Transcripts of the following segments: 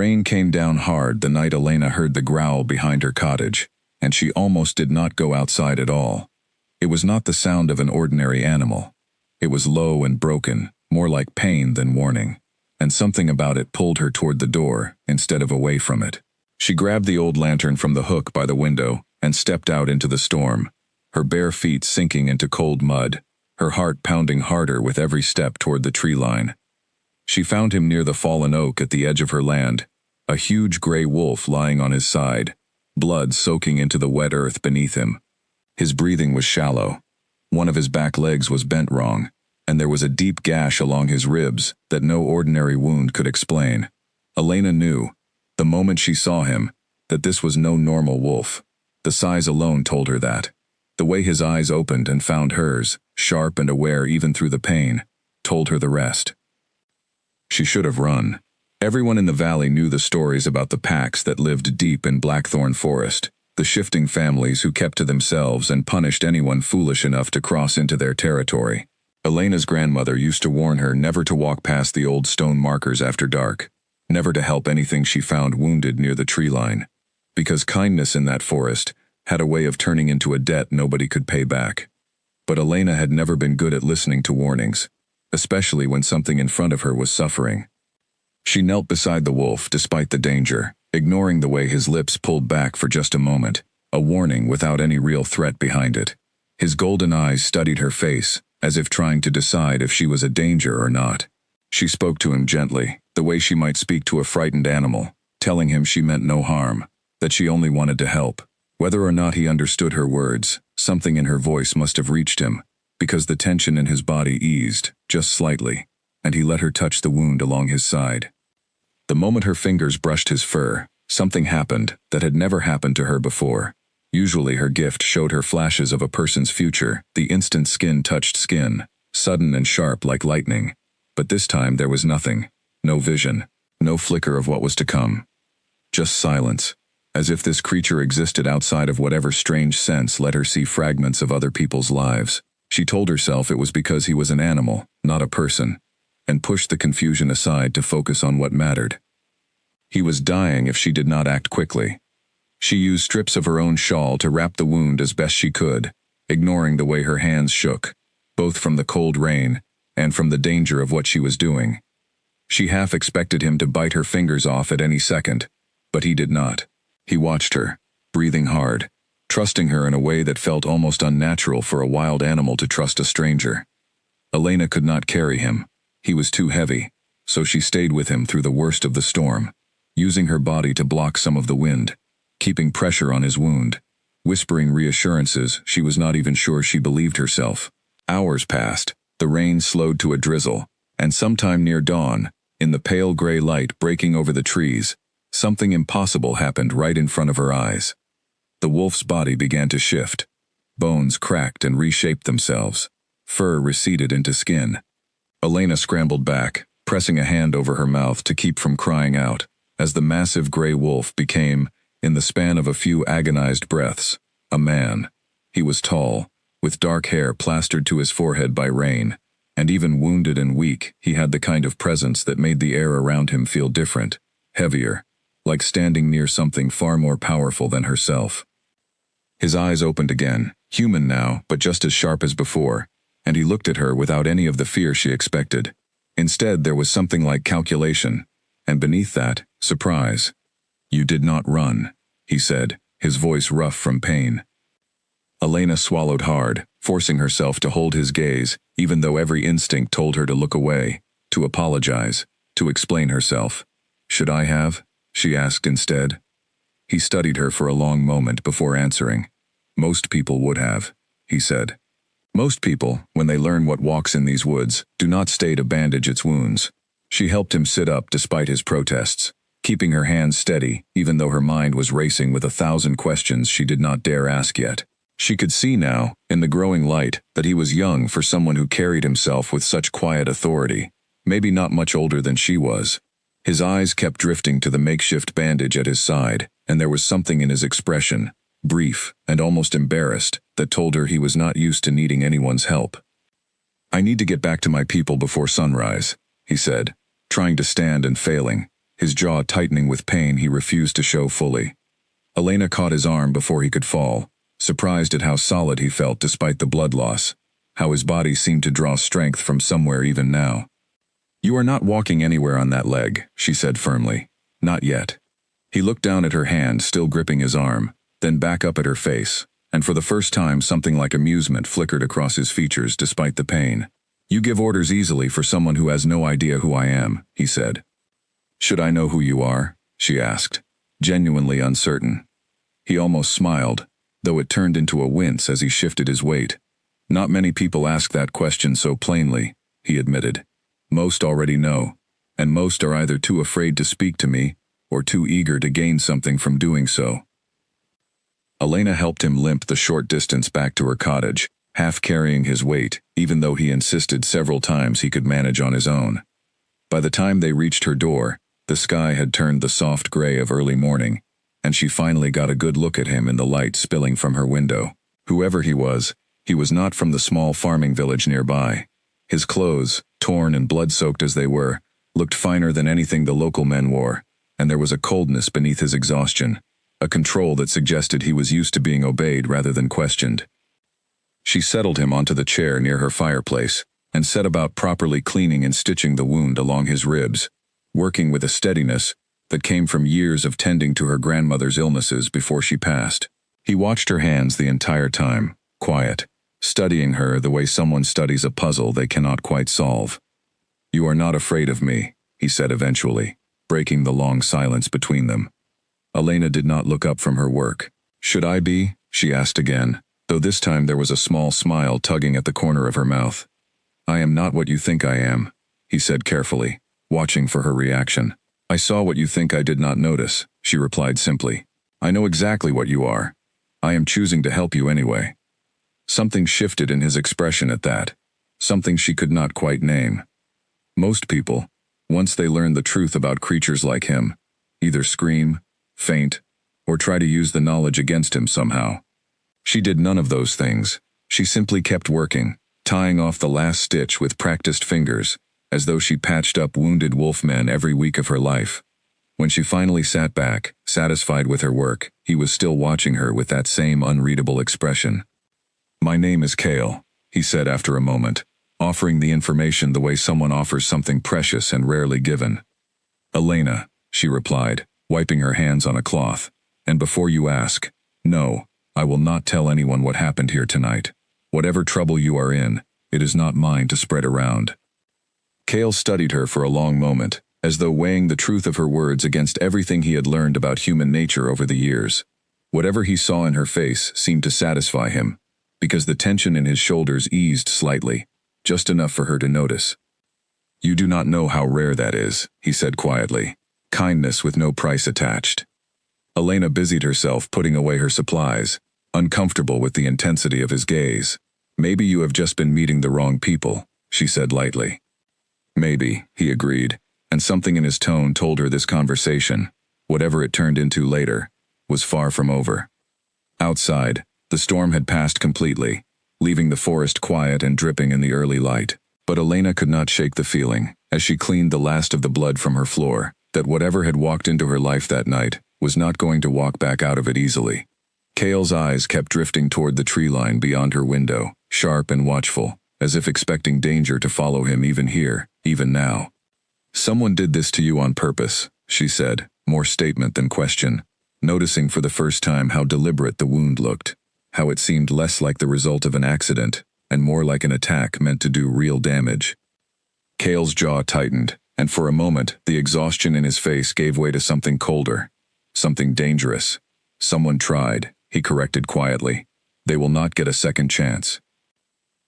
rain came down hard the night Elena heard the growl behind her cottage, and she almost did not go outside at all. It was not the sound of an ordinary animal. It was low and broken, more like pain than warning, and something about it pulled her toward the door instead of away from it. She grabbed the old lantern from the hook by the window and stepped out into the storm, her bare feet sinking into cold mud, her heart pounding harder with every step toward the tree line. She found him near the fallen oak at the edge of her land, a huge gray wolf lying on his side, blood soaking into the wet earth beneath him. His breathing was shallow. One of his back legs was bent wrong, and there was a deep gash along his ribs that no ordinary wound could explain. Elena knew, the moment she saw him, that this was no normal wolf. The size alone told her that. The way his eyes opened and found hers, sharp and aware even through the pain, told her the rest. She should have run. Everyone in the valley knew the stories about the packs that lived deep in Blackthorn Forest, the shifting families who kept to themselves and punished anyone foolish enough to cross into their territory. Elena's grandmother used to warn her never to walk past the old stone markers after dark, never to help anything she found wounded near the tree line, because kindness in that forest had a way of turning into a debt nobody could pay back. But Elena had never been good at listening to warnings, especially when something in front of her was suffering. She knelt beside the wolf despite the danger, ignoring the way his lips pulled back for just a moment, a warning without any real threat behind it. His golden eyes studied her face, as if trying to decide if she was a danger or not. She spoke to him gently, the way she might speak to a frightened animal, telling him she meant no harm, that she only wanted to help. Whether or not he understood her words, something in her voice must have reached him, because the tension in his body eased, just slightly, and he let her touch the wound along his side. The moment her fingers brushed his fur, something happened that had never happened to her before. Usually her gift showed her flashes of a person's future, the instant skin touched skin, sudden and sharp like lightning. But this time there was nothing, no vision, no flicker of what was to come. Just silence, as if this creature existed outside of whatever strange sense let her see fragments of other people's lives. She told herself it was because he was an animal, not a person, and pushed the confusion aside to focus on what mattered. He was dying if she did not act quickly. She used strips of her own shawl to wrap the wound as best she could, ignoring the way her hands shook, both from the cold rain and from the danger of what she was doing. She half expected him to bite her fingers off at any second, but he did not. He watched her, breathing hard, trusting her in a way that felt almost unnatural for a wild animal to trust a stranger. Elena could not carry him. He was too heavy, so she stayed with him through the worst of the storm, using her body to block some of the wind, keeping pressure on his wound, whispering reassurances she was not even sure she believed herself. Hours passed, the rain slowed to a drizzle, and sometime near dawn, in the pale gray light breaking over the trees, something impossible happened right in front of her eyes. The wolf's body began to shift. Bones cracked and reshaped themselves. Fur receded into skin. Elena scrambled back, pressing a hand over her mouth to keep from crying out, as the massive gray wolf became, in the span of a few agonized breaths, a man. He was tall, with dark hair plastered to his forehead by rain, and even wounded and weak, he had the kind of presence that made the air around him feel different, heavier, like standing near something far more powerful than herself. His eyes opened again, human now, but just as sharp as before, and he looked at her without any of the fear she expected. Instead, there was something like calculation, and beneath that, surprise. "You did not run," he said, his voice rough from pain. Elena swallowed hard, forcing herself to hold his gaze, even though every instinct told her to look away, to apologize, to explain herself. "Should I have?" she asked instead. He studied her for a long moment before answering. "Most people would have," he said. "Most people, when they learn what walks in these woods, do not stay to bandage its wounds." She helped him sit up despite his protests, keeping her hands steady even though her mind was racing with 1,000 questions she did not dare ask yet. She could see now, in the growing light, that he was young for someone who carried himself with such quiet authority, maybe not much older than she was. His eyes kept drifting to the makeshift bandage at his side, and there was something in his expression, brief and almost embarrassed, that told her he was not used to needing anyone's help. "I need to get back to my people before sunrise," he said, trying to stand and failing, his jaw tightening with pain he refused to show fully. Elena caught his arm before he could fall, surprised at how solid he felt despite the blood loss, how his body seemed to draw strength from somewhere even now. "You are not walking anywhere on that leg," she said firmly. "Not yet." He looked down at her hand, still gripping his arm, then back up at her face, and for the first time something like amusement flickered across his features despite the pain. "You give orders easily for someone who has no idea who I am," he said. "Should I know who you are?" she asked, genuinely uncertain. He almost smiled, though it turned into a wince as he shifted his weight. "Not many people ask that question so plainly," he admitted. "Most already know, and most are either too afraid to speak to me or too eager to gain something from doing so." Elena helped him limp the short distance back to her cottage, half carrying his weight, even though he insisted several times he could manage on his own. By the time they reached her door, the sky had turned the soft gray of early morning, and she finally got a good look at him in the light spilling from her window. Whoever he was not from the small farming village nearby. His clothes, torn and blood-soaked as they were, looked finer than anything the local men wore, and there was a coldness beneath his exhaustion, a control that suggested he was used to being obeyed rather than questioned. She settled him onto the chair near her fireplace, and set about properly cleaning and stitching the wound along his ribs, working with a steadiness that came from years of tending to her grandmother's illnesses before she passed. He watched her hands the entire time, quiet, studying her the way someone studies a puzzle they cannot quite solve. "You are not afraid of me," he said eventually, breaking the long silence between them. Elena did not look up from her work. "Should I be?" she asked again, though this time there was a small smile tugging at the corner of her mouth. "I am not what you think I am," he said carefully, watching for her reaction. "I saw what you think I did not notice," she replied simply. "I know exactly what you are. I am choosing to help you anyway." Something shifted in his expression at that, something she could not quite name. Most people, once they learn the truth about creatures like him, either scream, faint, or try to use the knowledge against him somehow. She did none of those things. She simply kept working, tying off the last stitch with practiced fingers, as though she patched up wounded wolfmen every week of her life. When she finally sat back, satisfied with her work, he was still watching her with that same unreadable expression. "My name is Kale," he said after a moment, offering the information the way someone offers something precious and rarely given. "Elena," she replied, wiping her hands on a cloth. "And before you ask, no, I will not tell anyone what happened here tonight. Whatever trouble you are in, it is not mine to spread around." Kale studied her for a long moment, as though weighing the truth of her words against everything he had learned about human nature over the years. Whatever he saw in her face seemed to satisfy him, because the tension in his shoulders eased slightly, just enough for her to notice. "You do not know how rare that is," he said quietly. "Kindness with no price attached." Elena busied herself putting away her supplies, uncomfortable with the intensity of his gaze. "Maybe you have just been meeting the wrong people," she said lightly. "Maybe," he agreed, and something in his tone told her this conversation, whatever it turned into later, was far from over. Outside, the storm had passed completely, leaving the forest quiet and dripping in the early light. But Elena could not shake the feeling, as she cleaned the last of the blood from her floor, that whatever had walked into her life that night was not going to walk back out of it easily. Kale's eyes kept drifting toward the tree line beyond her window, sharp and watchful, as if expecting danger to follow him even here, even now. "Someone did this to you on purpose," she said, more statement than question, noticing for the first time how deliberate the wound looked, how it seemed less like the result of an accident and more like an attack meant to do real damage. Kale's jaw tightened, and for a moment the exhaustion in his face gave way to something colder, something dangerous. "Someone tried," he corrected quietly. "They will not get a second chance."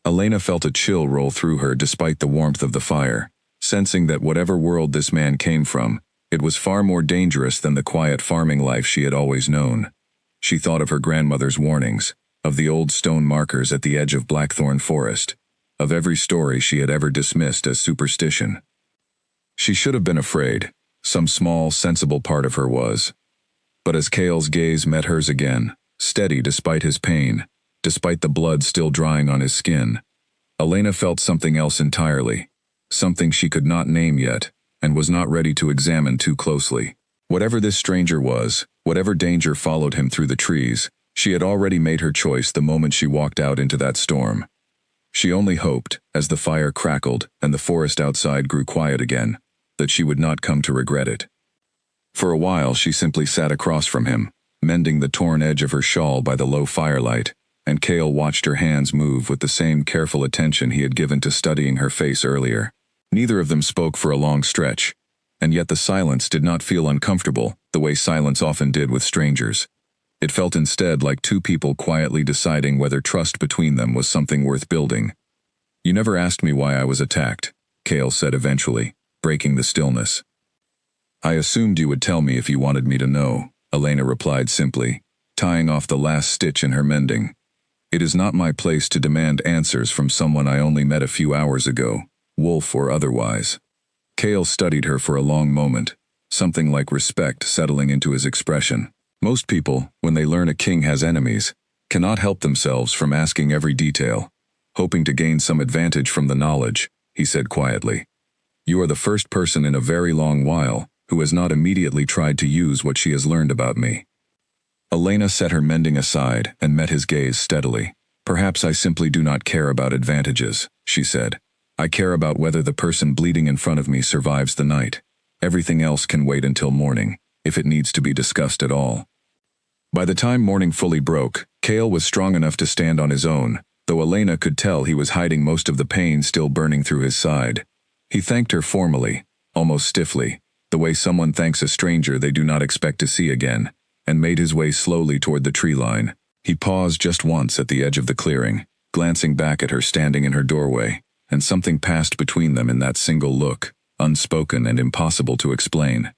Elena felt a chill roll through her despite the warmth of the fire, sensing that whatever world this man came from, it was far more dangerous than the quiet farming life she had always known. She thought of her grandmother's warnings, of the old stone markers at the edge of Blackthorn Forest, of every story she had ever dismissed as superstition. She should have been afraid. Some small, sensible part of her was. But as Kale's gaze met hers again, steady despite his pain, despite the blood still drying on his skin, Elena felt something else entirely, something she could not name yet, and was not ready to examine too closely. Whatever this stranger was, whatever danger followed him through the trees, she had already made her choice the moment she walked out into that storm. She only hoped, as the fire crackled and the forest outside grew quiet again, that she would not come to regret it. For a while she simply sat across from him, mending the torn edge of her shawl by the low firelight, and Cale watched her hands move with the same careful attention he had given to studying her face earlier. Neither of them spoke for a long stretch, and yet the silence did not feel uncomfortable the way silence often did with strangers. It felt instead like two people quietly deciding whether trust between them was something worth building. "You never asked me why I was attacked," Cale said eventually, breaking the stillness. "I assumed you would tell me if you wanted me to know," Elena replied simply, tying off the last stitch in her mending. "It is not my place to demand answers from someone I only met a few hours ago, wolf or otherwise." Cale studied her for a long moment, something like respect settling into his expression. Most people, when they learn a king has enemies, cannot help themselves from asking every detail, hoping to gain some advantage from the knowledge, he said quietly. "You are the first person in a very long while who has not immediately tried to use what she has learned about me." Elena set her mending aside and met his gaze steadily. "Perhaps I simply do not care about advantages," she said. "I care about whether the person bleeding in front of me survives the night. Everything else can wait until morning, if it needs to be discussed at all." By the time morning fully broke, Cale was strong enough to stand on his own, though Elena could tell he was hiding most of the pain still burning through his side. He thanked her formally, almost stiffly, the way someone thanks a stranger they do not expect to see again, and made his way slowly toward the tree line. He paused just once at the edge of the clearing, glancing back at her standing in her doorway, and something passed between them in that single look, unspoken and impossible to explain.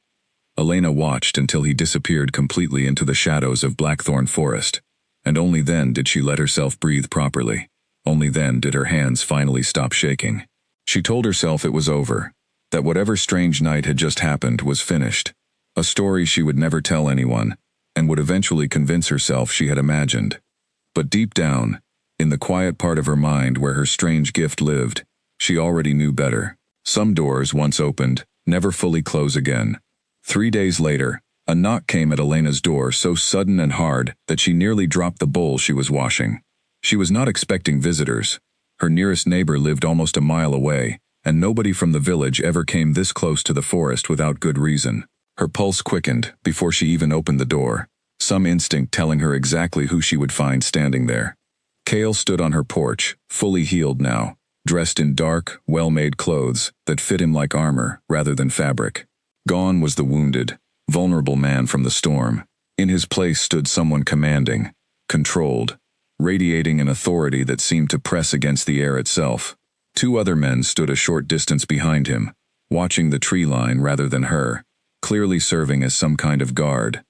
Elena watched until he disappeared completely into the shadows of Blackthorn Forest, and only then did she let herself breathe properly. Only then did her hands finally stop shaking. She told herself it was over, that whatever strange night had just happened was finished, a story she would never tell anyone, and would eventually convince herself she had imagined. But deep down, in the quiet part of her mind where her strange gift lived, she already knew better. Some doors, once opened, never fully close again. 3 days later, a knock came at Elena's door so sudden and hard that she nearly dropped the bowl she was washing. She was not expecting visitors. Her nearest neighbor lived almost a mile away, and nobody from the village ever came this close to the forest without good reason. Her pulse quickened before she even opened the door, some instinct telling her exactly who she would find standing there. Cale stood on her porch, fully healed now, dressed in dark, well-made clothes that fit him like armor rather than fabric. Gone was the wounded, vulnerable man from the storm. In his place stood someone commanding, controlled, radiating an authority that seemed to press against the air itself. 2 other men stood a short distance behind him, watching the tree line rather than her, clearly serving as some kind of guard.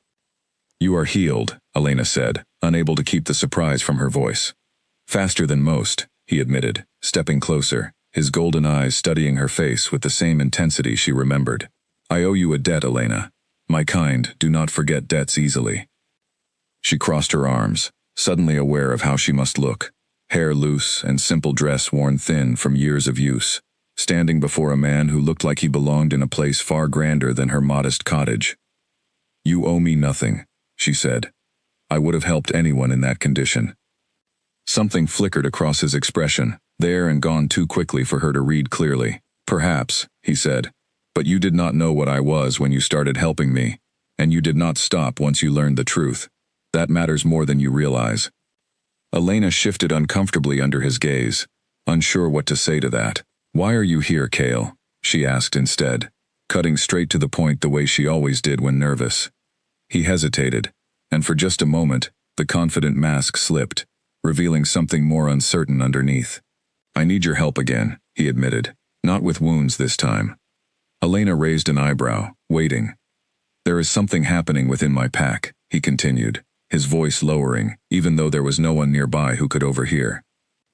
"You are healed," Elena said, unable to keep the surprise from her voice. "Faster than most," he admitted, stepping closer, his golden eyes studying her face with the same intensity she remembered. "I owe you a debt, Elena. My kind do not forget debts easily." She crossed her arms, suddenly aware of how she must look, hair loose and simple dress worn thin from years of use, standing before a man who looked like he belonged in a place far grander than her modest cottage. "You owe me nothing," she said. "I would have helped anyone in that condition." Something flickered across his expression, there and gone too quickly for her to read clearly. "Perhaps," he said, "but you did not know what I was when you started helping me, and you did not stop once you learned the truth. That matters more than you realize." Elena shifted uncomfortably under his gaze, unsure what to say to that. "Why are you here, Cale?" she asked instead, cutting straight to the point the way she always did when nervous. He hesitated, and for just a moment, the confident mask slipped, revealing something more uncertain underneath. "I need your help again," he admitted, "not with wounds this time." Elena raised an eyebrow, waiting. "There is something happening within my pack," he continued, his voice lowering, even though there was no one nearby who could overhear.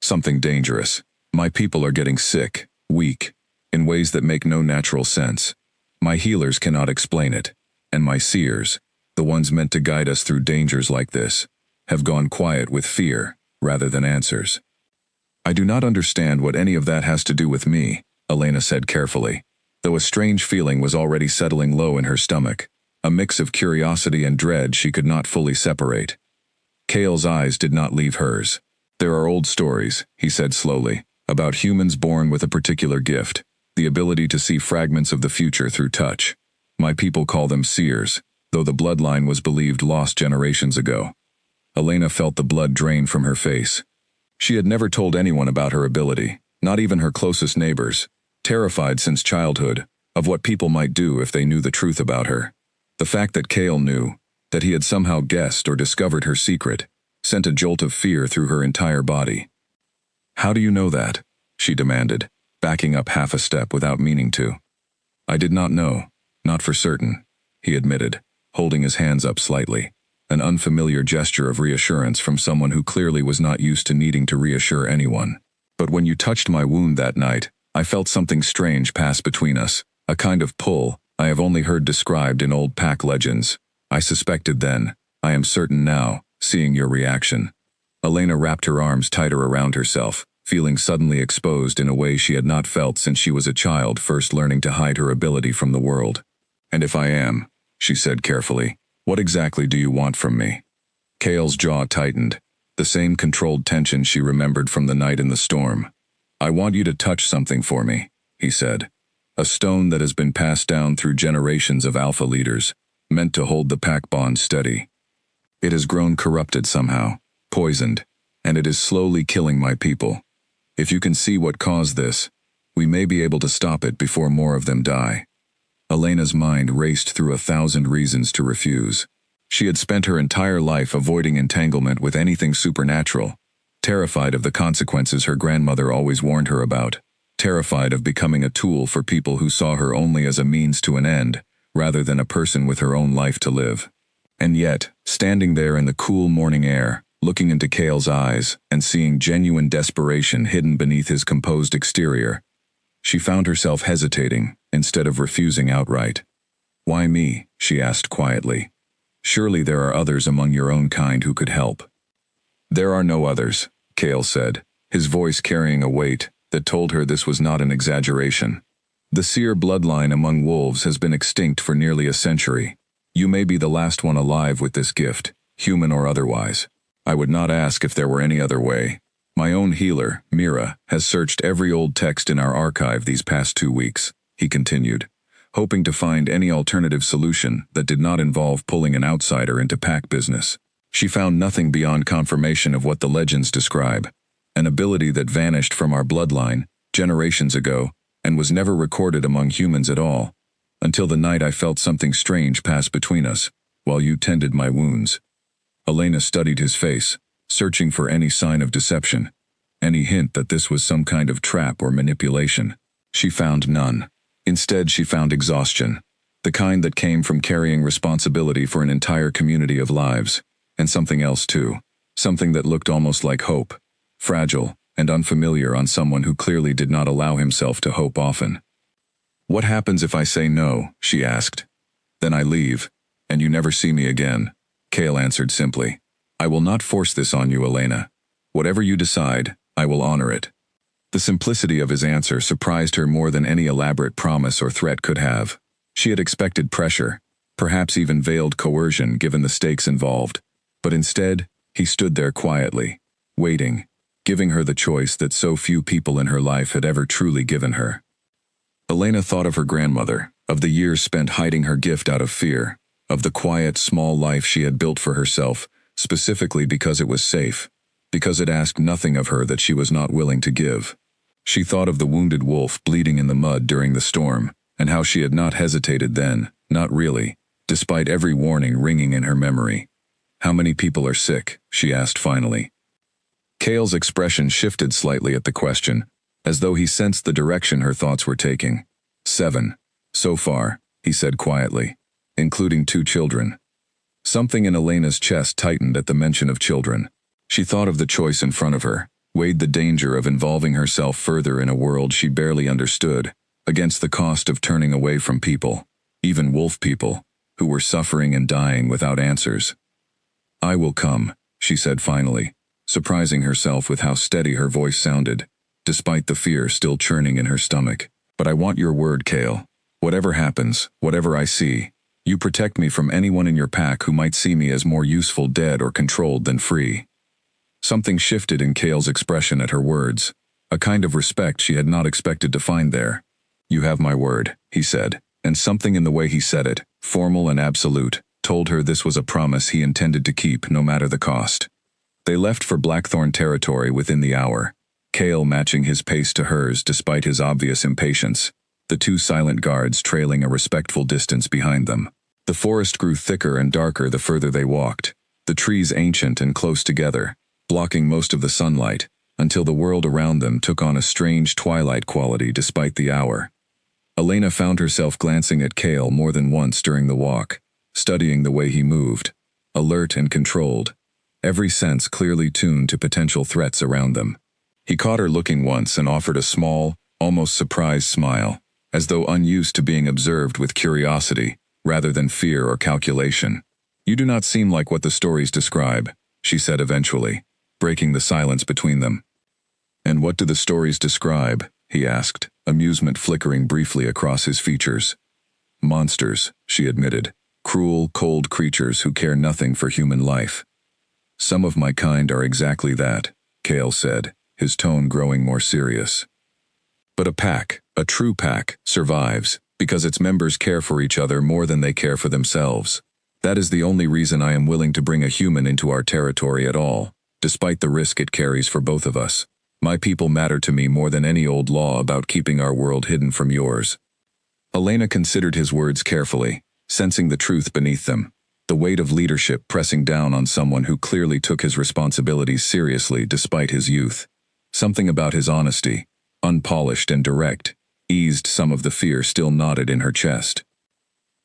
"Something dangerous. My people are getting sick, weak, in ways that make no natural sense. My healers cannot explain it, and my seers, the ones meant to guide us through dangers like this, have gone quiet with fear rather than answers." "I do not understand what any of that has to do with me," Elena said carefully. though a strange feeling was already settling low in her stomach, a mix of curiosity and dread she could not fully separate. Kale's eyes did not leave hers. "There are old stories," he said slowly, "about humans born with a particular gift, the ability to see fragments of the future through touch. My people call them seers, though the bloodline was believed lost generations ago." Elena felt the blood drain from her face. She had never told anyone about her ability, not even her closest neighbors, terrified since childhood of what people might do if they knew the truth about her. The fact that Kale knew, that he had somehow guessed or discovered her secret, sent a jolt of fear through her entire body. "How do you know that?" she demanded, backing up half a step without meaning to. "I did not know, not for certain," he admitted, holding his hands up slightly, an unfamiliar gesture of reassurance from someone who clearly was not used to needing to reassure anyone. "But when you touched my wound that night, I felt something strange pass between us, a kind of pull I have only heard described in old pack legends. I suspected then, I am certain now, seeing your reaction." Elena wrapped her arms tighter around herself, feeling suddenly exposed in a way she had not felt since she was a child first learning to hide her ability from the world. "And if I am," she said carefully, "what exactly do you want from me?" Kale's jaw tightened, the same controlled tension she remembered from the night in the storm. "I want you to touch something for me," he said. "A stone that has been passed down through generations of alpha leaders, meant to hold the pack bond steady. It has grown corrupted somehow, poisoned, and it is slowly killing my people. If you can see what caused this, we may be able to stop it before more of them die." Elena's mind raced through 1,000 reasons to refuse. She had spent her entire life avoiding entanglement with anything supernatural, terrified of the consequences her grandmother always warned her about, terrified of becoming a tool for people who saw her only as a means to an end, rather than a person with her own life to live. And yet, standing there in the cool morning air, looking into Kale's eyes and seeing genuine desperation hidden beneath his composed exterior, she found herself hesitating instead of refusing outright. "Why me?" she asked quietly. "Surely there are others among your own kind who could help." "There are no others," Kale said, his voice carrying a weight that told her this was not an exaggeration. "The seer bloodline among wolves has been extinct for nearly a century. You may be the last one alive with this gift, human or otherwise. I would not ask if there were any other way. My own healer, Mira, has searched every old text in our archive these past 2 weeks," he continued, hoping to find any alternative solution that did not involve pulling an outsider into pack business. She found nothing beyond confirmation of what the legends describe, an ability that vanished from our bloodline generations ago and was never recorded among humans at all, until the night I felt something strange pass between us, while you tended my wounds. Elena studied his face, searching for any sign of deception, any hint that this was some kind of trap or manipulation. She found none. Instead, she found exhaustion, the kind that came from carrying responsibility for an entire community of lives, and something else too, something that looked almost like hope, fragile and unfamiliar on someone who clearly did not allow himself to hope often. "What happens if I say no?" she asked. "Then I leave, and you never see me again," Kale answered simply. "I will not force this on you, Elena. Whatever you decide, I will honor it." The simplicity of his answer surprised her more than any elaborate promise or threat could have. She had expected pressure, perhaps even veiled coercion given the stakes involved, but instead, he stood there quietly, waiting, giving her the choice that so few people in her life had ever truly given her. Elena thought of her grandmother, of the years spent hiding her gift out of fear, of the quiet, small life she had built for herself, specifically because it was safe, because it asked nothing of her that she was not willing to give. She thought of the wounded wolf bleeding in the mud during the storm, and how she had not hesitated then, not really, despite every warning ringing in her memory. "How many people are sick?" she asked finally. Kale's expression shifted slightly at the question, as though he sensed the direction her thoughts were taking. 7. So far, he said quietly, including 2 children. Something in Elena's chest tightened at the mention of children. She thought of the choice in front of her, weighed the danger of involving herself further in a world she barely understood, against the cost of turning away from people, even wolf people, who were suffering and dying without answers. "I will come," she said finally, surprising herself with how steady her voice sounded, despite the fear still churning in her stomach. "But I want your word, Kale. Whatever happens, whatever I see, you protect me from anyone in your pack who might see me as more useful dead or controlled than free." Something shifted in Kale's expression at her words, a kind of respect she had not expected to find there. "You have my word," he said, and something in the way he said it, formal and absolute, told her this was a promise he intended to keep no matter the cost. They left for Blackthorn territory within the hour, Kale matching his pace to hers despite his obvious impatience, the two silent guards trailing a respectful distance behind them. The forest grew thicker and darker the further they walked, the trees ancient and close together, blocking most of the sunlight, until the world around them took on a strange twilight quality despite the hour. Elena found herself glancing at Kale more than once during the walk, studying the way he moved, alert and controlled, every sense clearly tuned to potential threats around them. He caught her looking once and offered a small, almost surprised smile, as though unused to being observed with curiosity, rather than fear or calculation. "You do not seem like what the stories describe," she said eventually, breaking the silence between them. "And what do the stories describe?" he asked, amusement flickering briefly across his features. "Monsters," she admitted, "cruel, cold creatures who care nothing for human life." "Some of my kind are exactly that," Kale said, his tone growing more serious. "But a pack, a true pack, survives, because its members care for each other more than they care for themselves. That is the only reason I am willing to bring a human into our territory at all, despite the risk it carries for both of us. My people matter to me more than any old law about keeping our world hidden from yours." Elena considered his words carefully, sensing the truth beneath them, the weight of leadership pressing down on someone who clearly took his responsibilities seriously despite his youth. Something about his honesty, unpolished and direct, eased some of the fear still knotted in her chest.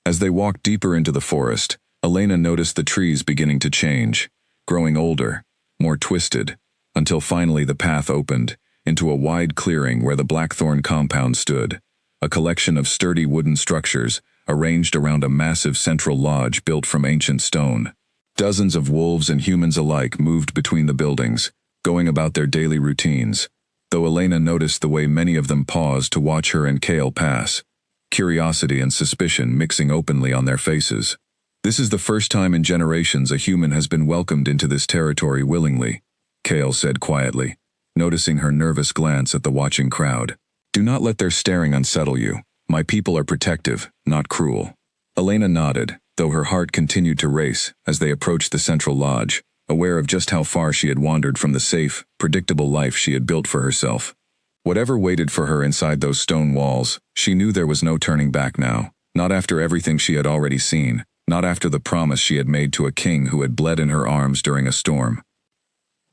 As they walked deeper into the forest, Elena noticed the trees beginning to change, growing older, more twisted, until finally the path opened into a wide clearing where the Blackthorn compound stood, a collection of sturdy wooden structures arranged around a massive central lodge built from ancient stone. Dozens of wolves and humans alike moved between the buildings, going about their daily routines, though Elena noticed the way many of them paused to watch her and Kale pass, curiosity and suspicion mixing openly on their faces. "This is the first time in generations a human has been welcomed into this territory willingly," Kale said quietly, noticing her nervous glance at the watching crowd. "Do not let their staring unsettle you. My people are protective, not cruel." Elena nodded, though her heart continued to race as they approached the central lodge, aware of just how far she had wandered from the safe, predictable life she had built for herself. Whatever waited for her inside those stone walls, she knew there was no turning back now, not after everything she had already seen, not after the promise she had made to a king who had bled in her arms during a storm.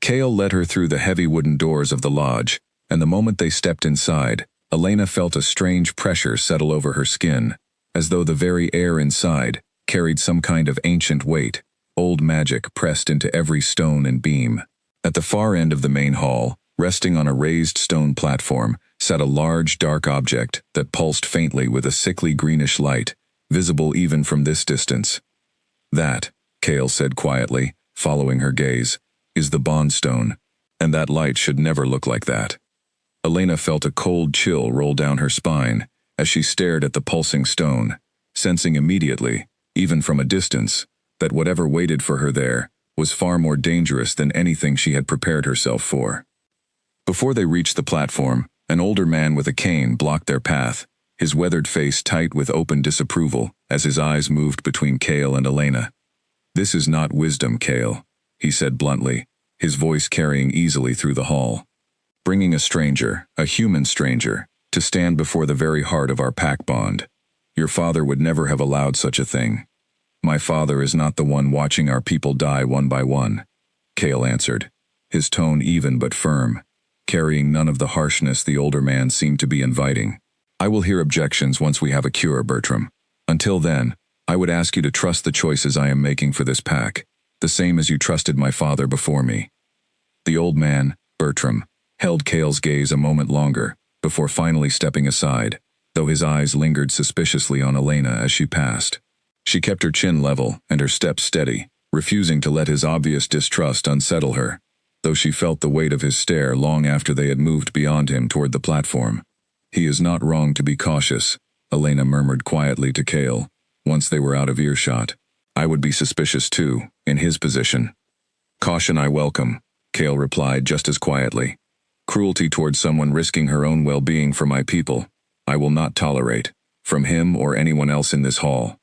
Kale led her through the heavy wooden doors of the lodge, and the moment they stepped inside, Elena felt a strange pressure settle over her skin, as though the very air inside carried some kind of ancient weight, old magic pressed into every stone and beam. At the far end of the main hall, resting on a raised stone platform, sat a large dark object that pulsed faintly with a sickly greenish light, visible even from this distance. "That," Kale said quietly, following her gaze, "is the bond stone, and that light should never look like that." Elena felt a cold chill roll down her spine as she stared at the pulsing stone, sensing immediately, even from a distance, that whatever waited for her there was far more dangerous than anything she had prepared herself for. Before they reached the platform, an older man with a cane blocked their path, his weathered face tight with open disapproval as his eyes moved between Kale and Elena. "This is not wisdom, Kale," he said bluntly, his voice carrying easily through the hall. "Bringing a stranger, a human stranger, to stand before the very heart of our pack bond. Your father would never have allowed such a thing." "My father is not the one watching our people die one by one," Kale answered, his tone even but firm, carrying none of the harshness the older man seemed to be inviting. "I will hear objections once we have a cure, Bertram. Until then, I would ask you to trust the choices I am making for this pack, the same as you trusted my father before me." The old man, Bertram, held Kale's gaze a moment longer, before finally stepping aside, though his eyes lingered suspiciously on Elena as she passed. She kept her chin level and her steps steady, refusing to let his obvious distrust unsettle her, though she felt the weight of his stare long after they had moved beyond him toward the platform. "He is not wrong to be cautious," Elena murmured quietly to Kale, once they were out of earshot. I would be suspicious too, in his position. Caution I welcome, Kale replied just as quietly. Cruelty towards someone risking her own well-being for my people, I will not tolerate, from him or anyone else in this hall.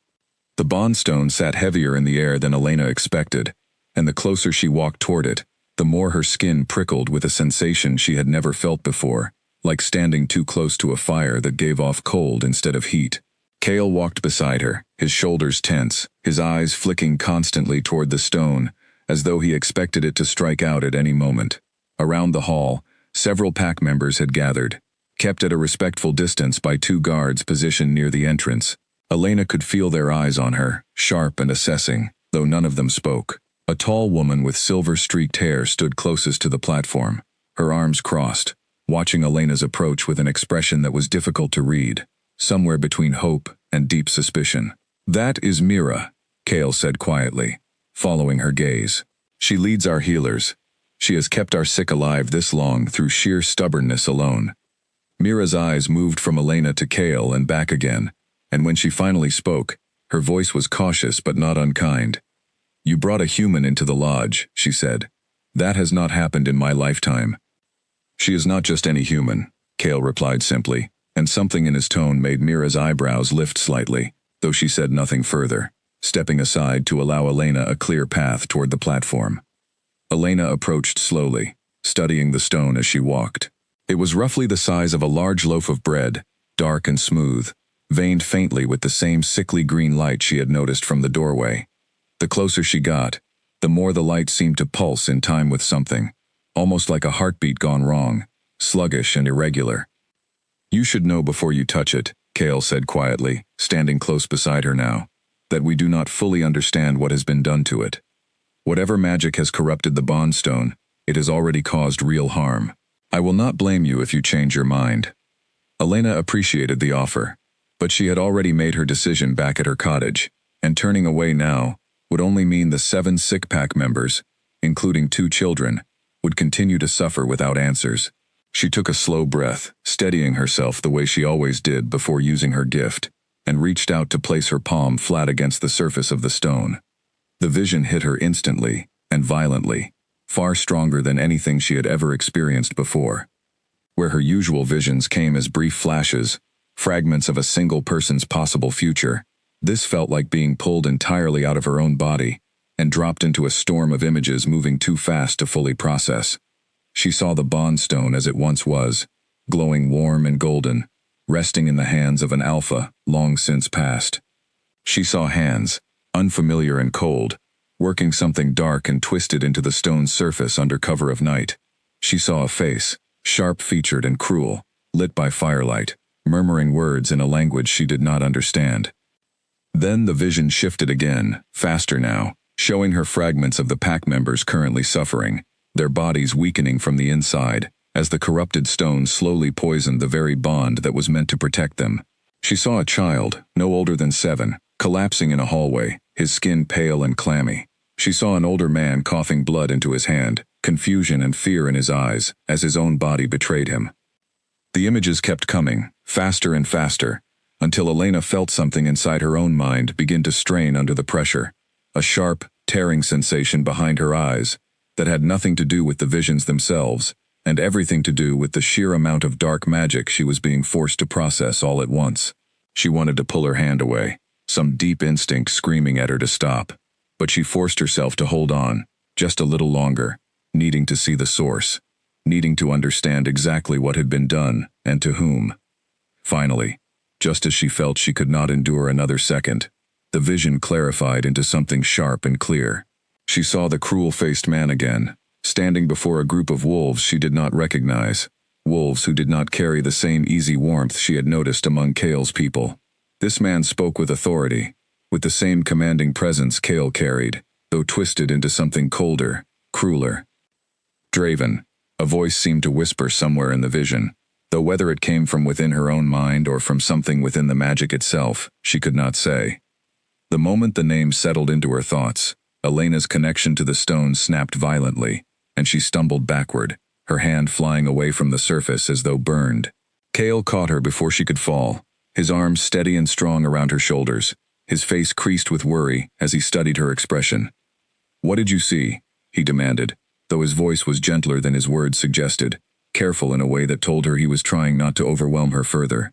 The bond stone sat heavier in the air than Elena expected, and the closer she walked toward it, the more her skin prickled with a sensation she had never felt before, like standing too close to a fire that gave off cold instead of heat. Kale walked beside her, his shoulders tense, his eyes flicking constantly toward the stone, as though he expected it to strike out at any moment. Around the hall, several pack members had gathered, kept at a respectful distance by two guards positioned near the entrance. Elena could feel their eyes on her, sharp and assessing, though none of them spoke. A tall woman with silver-streaked hair stood closest to the platform, her arms crossed, watching Elena's approach with an expression that was difficult to read, somewhere between hope and deep suspicion. That is Mira, Kale said quietly, following her gaze. She leads our healers. She has kept our sick alive this long through sheer stubbornness alone. Mira's eyes moved from Elena to Kale and back again, and when she finally spoke, her voice was cautious but not unkind. You brought a human into the lodge, she said. That has not happened in my lifetime. She is not just any human, Kale replied simply, and something in his tone made Mira's eyebrows lift slightly, though she said nothing further, stepping aside to allow Elena a clear path toward the platform. Elena approached slowly, studying the stone as she walked. It was roughly the size of a large loaf of bread, dark and smooth, veined faintly with the same sickly green light she had noticed from the doorway. The closer she got, the more the light seemed to pulse in time with something, almost like a heartbeat gone wrong, sluggish and irregular. You should know before you touch it, Kale said quietly, standing close beside her now, that we do not fully understand what has been done to it. Whatever magic has corrupted the bond stone, it has already caused real harm. I will not blame you if you change your mind. Elena appreciated the offer, but she had already made her decision back at her cottage, and turning away now would only mean the 7 sick pack members, including 2 children, would continue to suffer without answers. She took a slow breath, steadying herself the way she always did before using her gift, and reached out to place her palm flat against the surface of the stone. The vision hit her instantly and violently, far stronger than anything she had ever experienced before. Where her usual visions came as brief flashes, fragments of a single person's possible future, this felt like being pulled entirely out of her own body and dropped into a storm of images moving too fast to fully process. She saw the bond stone as it once was, glowing warm and golden, resting in the hands of an alpha long since passed. She saw hands, unfamiliar and cold, working something dark and twisted into the stone's surface under cover of night. She saw a face, sharp-featured and cruel, lit by firelight, murmuring words in a language she did not understand. Then the vision shifted again, faster now, showing her fragments of the pack members currently suffering, their bodies weakening from the inside, as the corrupted stone slowly poisoned the very bond that was meant to protect them. She saw a child, no older than 7, collapsing in a hallway, his skin pale and clammy. She saw an older man coughing blood into his hand, confusion and fear in his eyes, as his own body betrayed him. The images kept coming, faster and faster, until Elena felt something inside her own mind begin to strain under the pressure, a sharp, tearing sensation behind her eyes that had nothing to do with the visions themselves, and everything to do with the sheer amount of dark magic she was being forced to process all at once. She wanted to pull her hand away, some deep instinct screaming at her to stop, but she forced herself to hold on, just a little longer, needing to see the source, needing to understand exactly what had been done and to whom. Finally, just as she felt she could not endure another second, the vision clarified into something sharp and clear. She saw the cruel-faced man again, standing before a group of wolves she did not recognize, wolves who did not carry the same easy warmth she had noticed among Kale's people. This man spoke with authority, with the same commanding presence Kale carried, though twisted into something colder, crueler. Draven, a voice seemed to whisper somewhere in the vision, though whether it came from within her own mind or from something within the magic itself, she could not say. The moment the name settled into her thoughts, Elena's connection to the stone snapped violently, and she stumbled backward, her hand flying away from the surface as though burned. Kale caught her before she could fall, his arms steady and strong around her shoulders, his face creased with worry as he studied her expression. "What did you see?" he demanded, though his voice was gentler than his words suggested, careful in a way that told her he was trying not to overwhelm her further.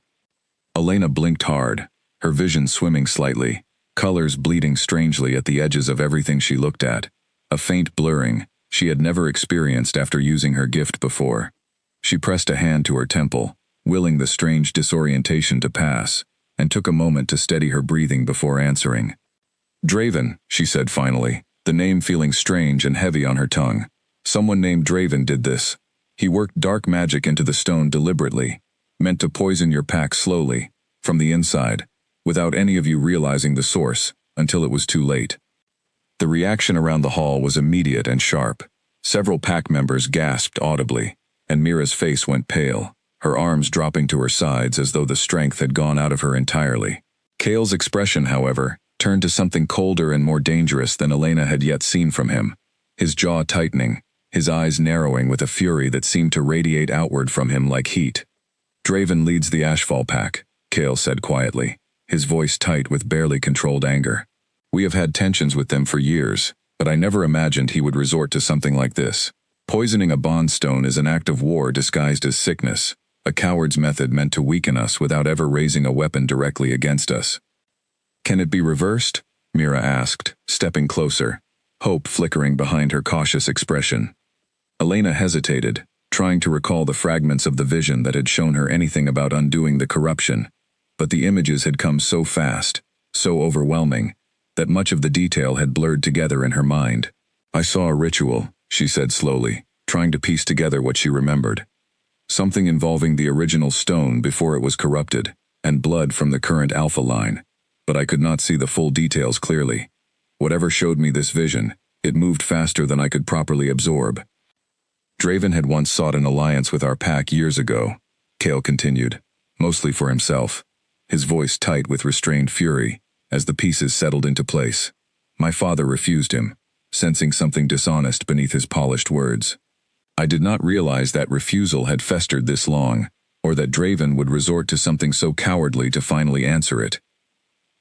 Elena blinked hard, her vision swimming slightly, colors bleeding strangely at the edges of everything she looked at, a faint blurring she had never experienced after using her gift before. She pressed a hand to her temple, willing the strange disorientation to pass, and took a moment to steady her breathing before answering. "Draven," she said finally, the name feeling strange and heavy on her tongue. "Someone named Draven did this. He worked dark magic into the stone deliberately, meant to poison your pack slowly, from the inside, without any of you realizing the source, until it was too late." The reaction around the hall was immediate and sharp. Several pack members gasped audibly, and Mira's face went pale, her arms dropping to her sides as though the strength had gone out of her entirely. Kale's expression, however, turned to something colder and more dangerous than Elena had yet seen from him, his jaw tightening, his eyes narrowing with a fury that seemed to radiate outward from him like heat. "Draven leads the Ashfall pack," Kale said quietly, his voice tight with barely controlled anger. "We have had tensions with them for years, but I never imagined he would resort to something like this. Poisoning a bond stone is an act of war disguised as sickness, a coward's method meant to weaken us without ever raising a weapon directly against us." "Can it be reversed?" Mira asked, stepping closer, hope flickering behind her cautious expression. Elena hesitated, trying to recall the fragments of the vision that had shown her anything about undoing the corruption, but the images had come so fast, so overwhelming, that much of the detail had blurred together in her mind. "I saw a ritual," she said slowly, trying to piece together what she remembered. "Something involving the original stone before it was corrupted, and blood from the current Alpha line. But I could not see the full details clearly. Whatever showed me this vision, it moved faster than I could properly absorb." "Draven had once sought an alliance with our pack years ago," Kale continued, mostly for himself, his voice tight with restrained fury, as the pieces settled into place. "My father refused him, sensing something dishonest beneath his polished words. I did not realize that refusal had festered this long, or that Draven would resort to something so cowardly to finally answer it."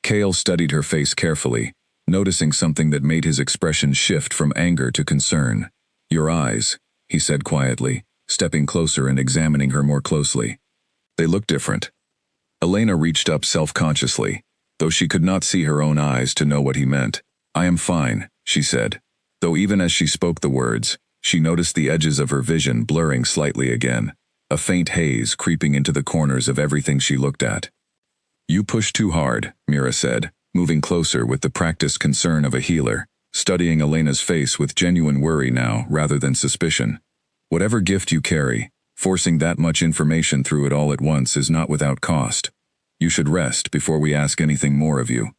Kale studied her face carefully, noticing something that made his expression shift from anger to concern. "Your eyes," he said quietly, stepping closer and examining her more closely. "They look different." Elena reached up self-consciously, though she could not see her own eyes to know what he meant. "I am fine," she said, though even as she spoke the words, she noticed the edges of her vision blurring slightly again, a faint haze creeping into the corners of everything she looked at. "You push too hard," Mira said, moving closer with the practiced concern of a healer, studying Elena's face with genuine worry now rather than suspicion. "Whatever gift you carry, forcing that much information through it all at once is not without cost. You should rest before we ask anything more of you."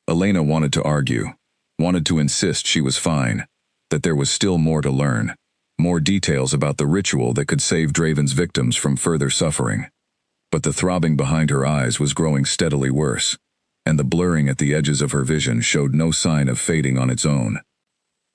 Elena wanted to argue, wanted to insist she was fine, that there was still more to learn, more details about the ritual that could save Draven's victims from further suffering. But the throbbing behind her eyes was growing steadily worse, and the blurring at the edges of her vision showed no sign of fading on its own.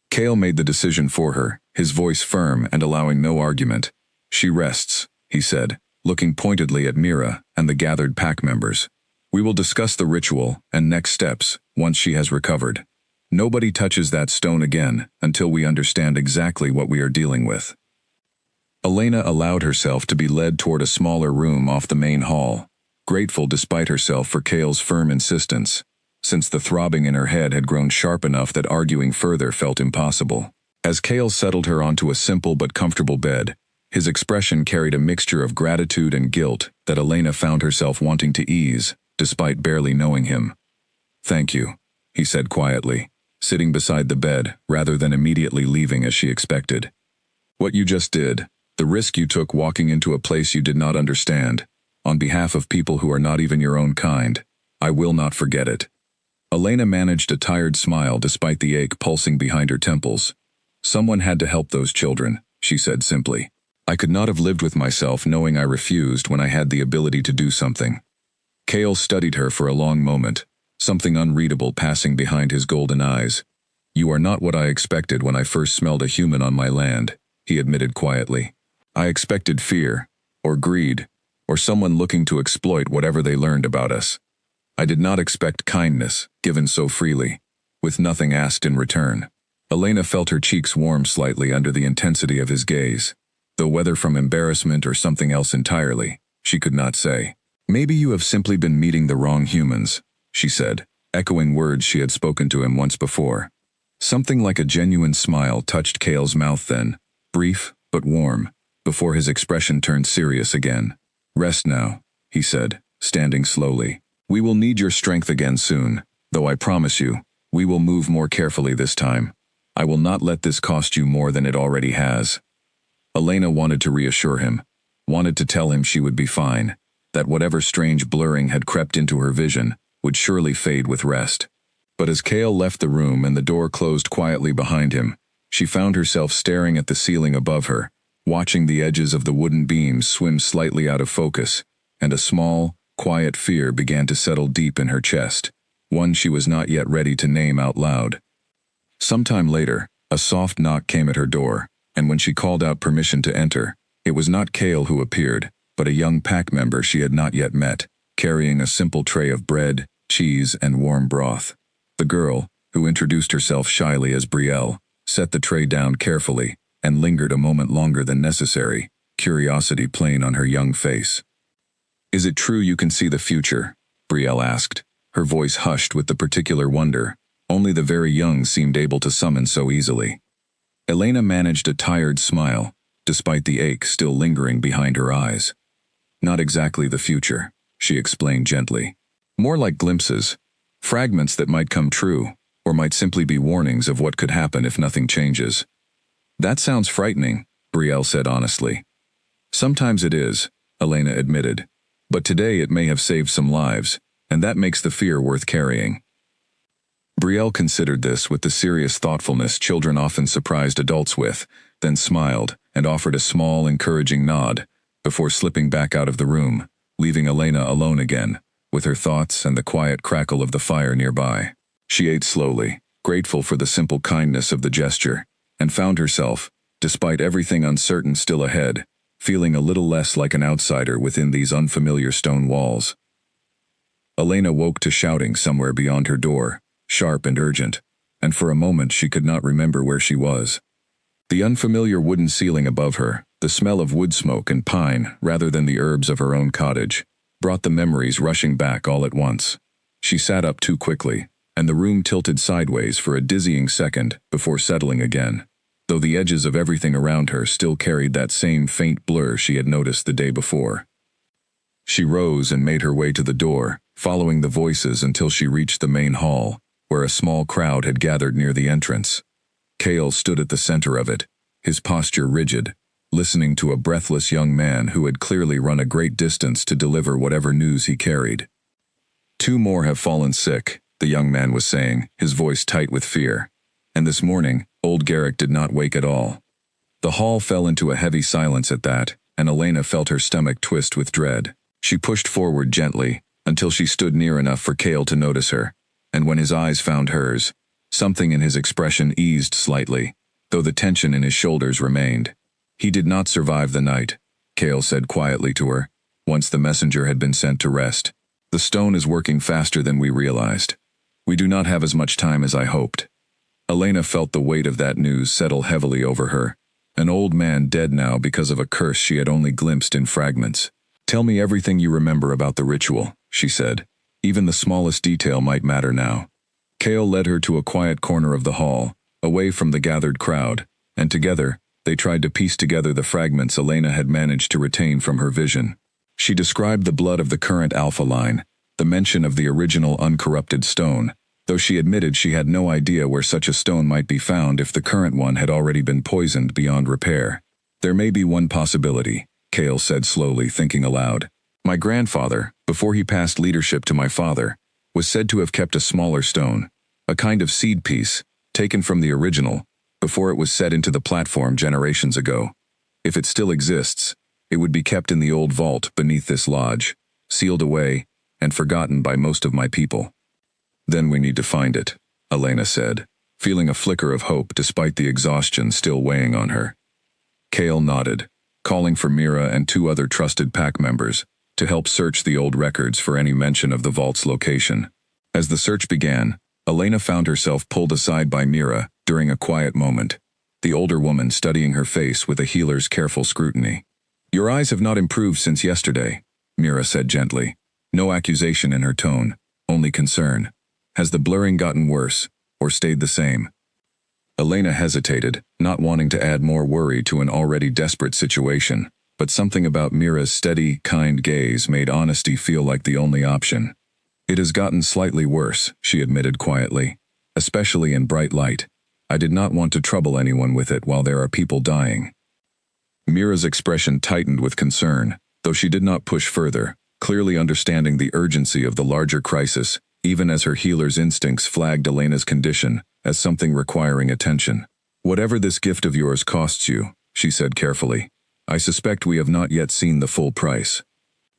Kale made the decision for her, his voice firm and allowing no argument. "She rests," he said, looking pointedly at Mira and the gathered pack members. "We will discuss the ritual and next steps once she has recovered. Nobody touches that stone again until we understand exactly what we are dealing with." Elena allowed herself to be led toward a smaller room off the main hall, grateful despite herself for Kale's firm insistence, since the throbbing in her head had grown sharp enough that arguing further felt impossible. As Kale settled her onto a simple but comfortable bed, his expression carried a mixture of gratitude and guilt that Elena found herself wanting to ease, despite barely knowing him. "Thank you," he said quietly, sitting beside the bed rather than immediately leaving as she expected. "What you just did, the risk you took walking into a place you did not understand, on behalf of people who are not even your own kind, I will not forget it." Elena managed a tired smile despite the ache pulsing behind her temples. "Someone had to help those children," she said simply. "I could not have lived with myself knowing I refused when I had the ability to do something." Kale studied her for a long moment, something unreadable passing behind his golden eyes. "You are not what I expected when I first smelled a human on my land," he admitted quietly. "I expected fear, or greed, or someone looking to exploit whatever they learned about us. I did not expect kindness, given so freely, with nothing asked in return. Elena felt her cheeks warm slightly under the intensity of his gaze, though whether from embarrassment or something else entirely, she could not say. Maybe you have simply been meeting the wrong humans, she said, echoing words she had spoken to him once before. Something like a genuine smile touched Cale's mouth then, brief but warm, before his expression turned serious again. Rest now, he said, standing slowly. We will need your strength again soon, though I promise you, we will move more carefully this time. I will not let this cost you more than it already has. Elena wanted to reassure him, wanted to tell him she would be fine, that whatever strange blurring had crept into her vision would surely fade with rest. But as Cale left the room and the door closed quietly behind him, she found herself staring at the ceiling above her, watching the edges of the wooden beams swim slightly out of focus, and a small, quiet fear began to settle deep in her chest, one she was not yet ready to name out loud. Sometime later, a soft knock came at her door, and when she called out permission to enter, it was not Cale who appeared, but a young pack member she had not yet met, carrying a simple tray of bread, cheese, and warm broth. The girl, who introduced herself shyly as Brielle, set the tray down carefully and lingered a moment longer than necessary, curiosity plain on her young face. Is it true you can see the future? Brielle asked, her voice hushed with the particular wonder only the very young seemed able to summon so easily. Elena managed a tired smile, despite the ache still lingering behind her eyes. Not exactly the future, she explained gently. More like glimpses, fragments that might come true, or might simply be warnings of what could happen if nothing changes. That sounds frightening, Brielle said honestly. Sometimes it is, Elena admitted, but today it may have saved some lives, and that makes the fear worth carrying. Brielle considered this with the serious thoughtfulness children often surprised adults with, then smiled and offered a small, encouraging nod, before slipping back out of the room, leaving Elena alone again, with her thoughts and the quiet crackle of the fire nearby. She ate slowly, grateful for the simple kindness of the gesture, and found herself, despite everything uncertain still ahead, feeling a little less like an outsider within these unfamiliar stone walls. Elena woke to shouting somewhere beyond her door, sharp and urgent, and for a moment she could not remember where she was. The unfamiliar wooden ceiling above her, the smell of wood smoke and pine rather than the herbs of her own cottage, brought the memories rushing back all at once. She sat up too quickly, and the room tilted sideways for a dizzying second before settling again, though the edges of everything around her still carried that same faint blur she had noticed the day before. She rose and made her way to the door, following the voices until she reached the main hall, where a small crowd had gathered near the entrance. Cale stood at the center of it, his posture rigid, listening to a breathless young man who had clearly run a great distance to deliver whatever news he carried. 2 more have fallen sick, the young man was saying, his voice tight with fear. And this morning, old Garrick did not wake at all. The hall fell into a heavy silence at that, and Elena felt her stomach twist with dread. She pushed forward gently, until she stood near enough for Cale to notice her, and when his eyes found hers, something in his expression eased slightly, though the tension in his shoulders remained. He did not survive the night, Cale said quietly to her, once the messenger had been sent to rest. The stone is working faster than we realized. We do not have as much time as I hoped. Elena felt the weight of that news settle heavily over her, an old man dead now because of a curse she had only glimpsed in fragments. Tell me everything you remember about the ritual, she said. Even the smallest detail might matter now. Cale led her to a quiet corner of the hall, away from the gathered crowd, and together, they tried to piece together the fragments Elena had managed to retain from her vision. She described the blood of the current Alpha line, the mention of the original uncorrupted stone, though she admitted she had no idea where such a stone might be found if the current one had already been poisoned beyond repair. There may be one possibility, Cale said slowly, thinking aloud. My grandfather, before he passed leadership to my father, was said to have kept a smaller stone, a kind of seed piece, taken from the original, before it was set into the platform generations ago. If it still exists, it would be kept in the old vault beneath this lodge, sealed away, and forgotten by most of my people. Then we need to find it, Elena said, feeling a flicker of hope despite the exhaustion still weighing on her. Cale nodded, calling for Mira and 2 other trusted pack members, to help search the old records for any mention of the vault's location. As the search began, Elena found herself pulled aside by Mira during a quiet moment, the older woman studying her face with a healer's careful scrutiny. "Your eyes have not improved since yesterday," Mira said gently. No accusation in her tone, only concern. "Has the blurring gotten worse, or stayed the same?" Elena hesitated, not wanting to add more worry to an already desperate situation, but something about Mira's steady, kind gaze made honesty feel like the only option. "It has gotten slightly worse," she admitted quietly, "especially in bright light. I did not want to trouble anyone with it while there are people dying." Mira's expression tightened with concern, though she did not push further, clearly understanding the urgency of the larger crisis, even as her healer's instincts flagged Elena's condition as something requiring attention. "Whatever this gift of yours costs you," she said carefully, "I suspect we have not yet seen the full price.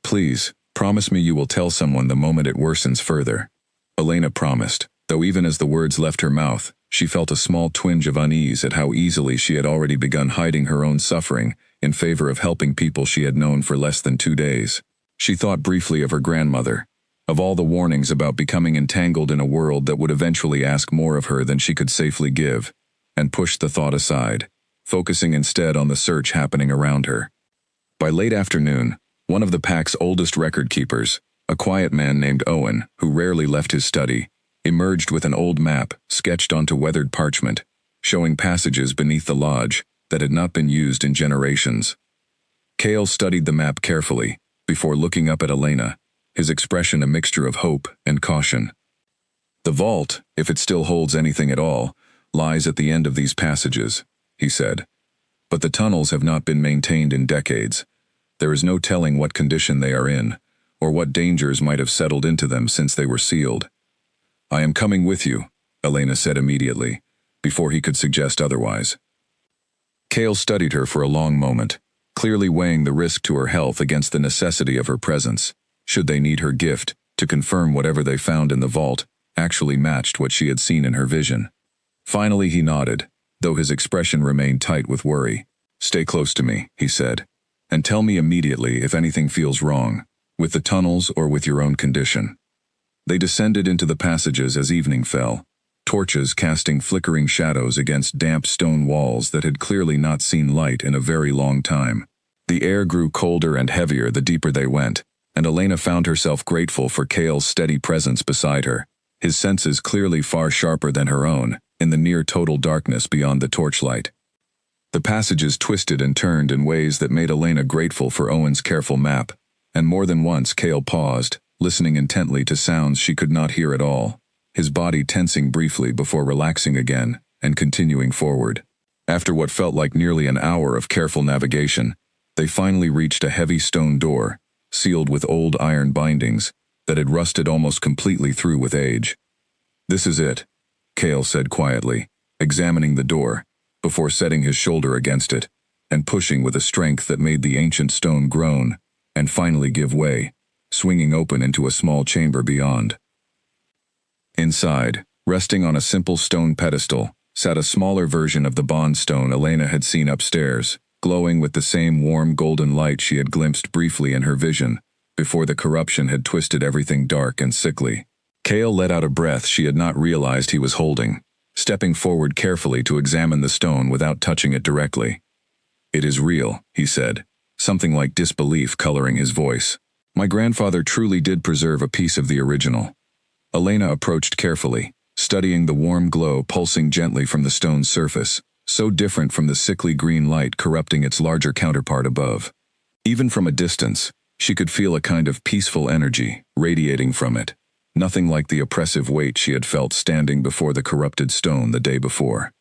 Please, promise me you will tell someone the moment it worsens further." Elena promised, though even as the words left her mouth, she felt a small twinge of unease at how easily she had already begun hiding her own suffering in favor of helping people she had known for less than 2 days. She thought briefly of her grandmother, of all the warnings about becoming entangled in a world that would eventually ask more of her than she could safely give, and pushed the thought aside, focusing instead on the search happening around her. By late afternoon, one of the pack's oldest record keepers, a quiet man named Owen, who rarely left his study, emerged with an old map sketched onto weathered parchment, showing passages beneath the lodge that had not been used in generations. Cale studied the map carefully before looking up at Elena, his expression a mixture of hope and caution. "The vault, if it still holds anything at all, lies at the end of these passages," he said. "But the tunnels have not been maintained in decades. There is no telling what condition they are in, or what dangers might have settled into them since they were sealed." "I am coming with you," Elena said immediately, before he could suggest otherwise. Cale studied her for a long moment, clearly weighing the risk to her health against the necessity of her presence, should they need her gift, to confirm whatever they found in the vault actually matched what she had seen in her vision. Finally he nodded, though his expression remained tight with worry. "Stay close to me," he said, "and tell me immediately if anything feels wrong, with the tunnels or with your own condition." They descended into the passages as evening fell, torches casting flickering shadows against damp stone walls that had clearly not seen light in a very long time. The air grew colder and heavier the deeper they went, and Elena found herself grateful for Cale's steady presence beside her, his senses clearly far sharper than her own, in the near-total darkness beyond the torchlight. The passages twisted and turned in ways that made Elena grateful for Owen's careful map, and more than once Cale paused, listening intently to sounds she could not hear at all, his body tensing briefly before relaxing again and continuing forward. After what felt like nearly an hour of careful navigation, they finally reached a heavy stone door, sealed with old iron bindings, that had rusted almost completely through with age. "This is it," Cale said quietly, examining the door, before setting his shoulder against it, and pushing with a strength that made the ancient stone groan, and finally give way, swinging open into a small chamber beyond. Inside, resting on a simple stone pedestal, sat a smaller version of the bond stone Elena had seen upstairs, glowing with the same warm golden light she had glimpsed briefly in her vision, before the corruption had twisted everything dark and sickly. Cale let out a breath she had not realized he was holding, stepping forward carefully to examine the stone without touching it directly. "It is real," he said, something like disbelief coloring his voice. "My grandfather truly did preserve a piece of the original." Elena approached carefully, studying the warm glow pulsing gently from the stone's surface, so different from the sickly green light corrupting its larger counterpart above. Even from a distance, she could feel a kind of peaceful energy radiating from it, nothing like the oppressive weight she had felt standing before the corrupted stone the day before.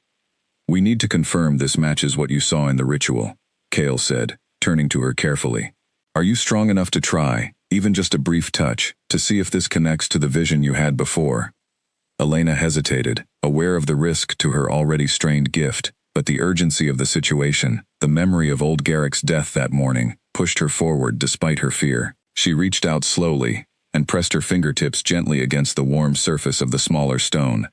"We need to confirm this matches what you saw in the ritual," Cale said, turning to her carefully. "Are you strong enough to try, even just a brief touch, to see if this connects to the vision you had before?" Elena hesitated, aware of the risk to her already strained gift, but the urgency of the situation, the memory of old Garrick's death that morning, pushed her forward despite her fear. She reached out slowly, and pressed her fingertips gently against the warm surface of the smaller stone.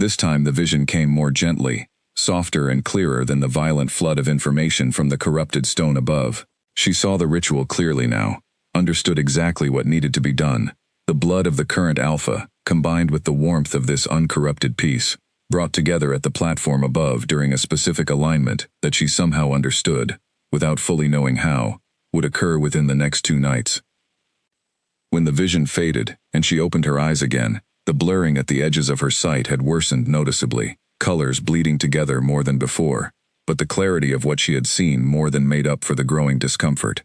This time the vision came more gently, softer and clearer than the violent flood of information from the corrupted stone above. She saw the ritual clearly now, understood exactly what needed to be done. The blood of the current alpha, combined with the warmth of this uncorrupted peace, brought together at the platform above during a specific alignment that she somehow understood, without fully knowing how, would occur within the next 2 nights. When the vision faded and she opened her eyes again, the blurring at the edges of her sight had worsened noticeably, colors bleeding together more than before, but the clarity of what she had seen more than made up for the growing discomfort.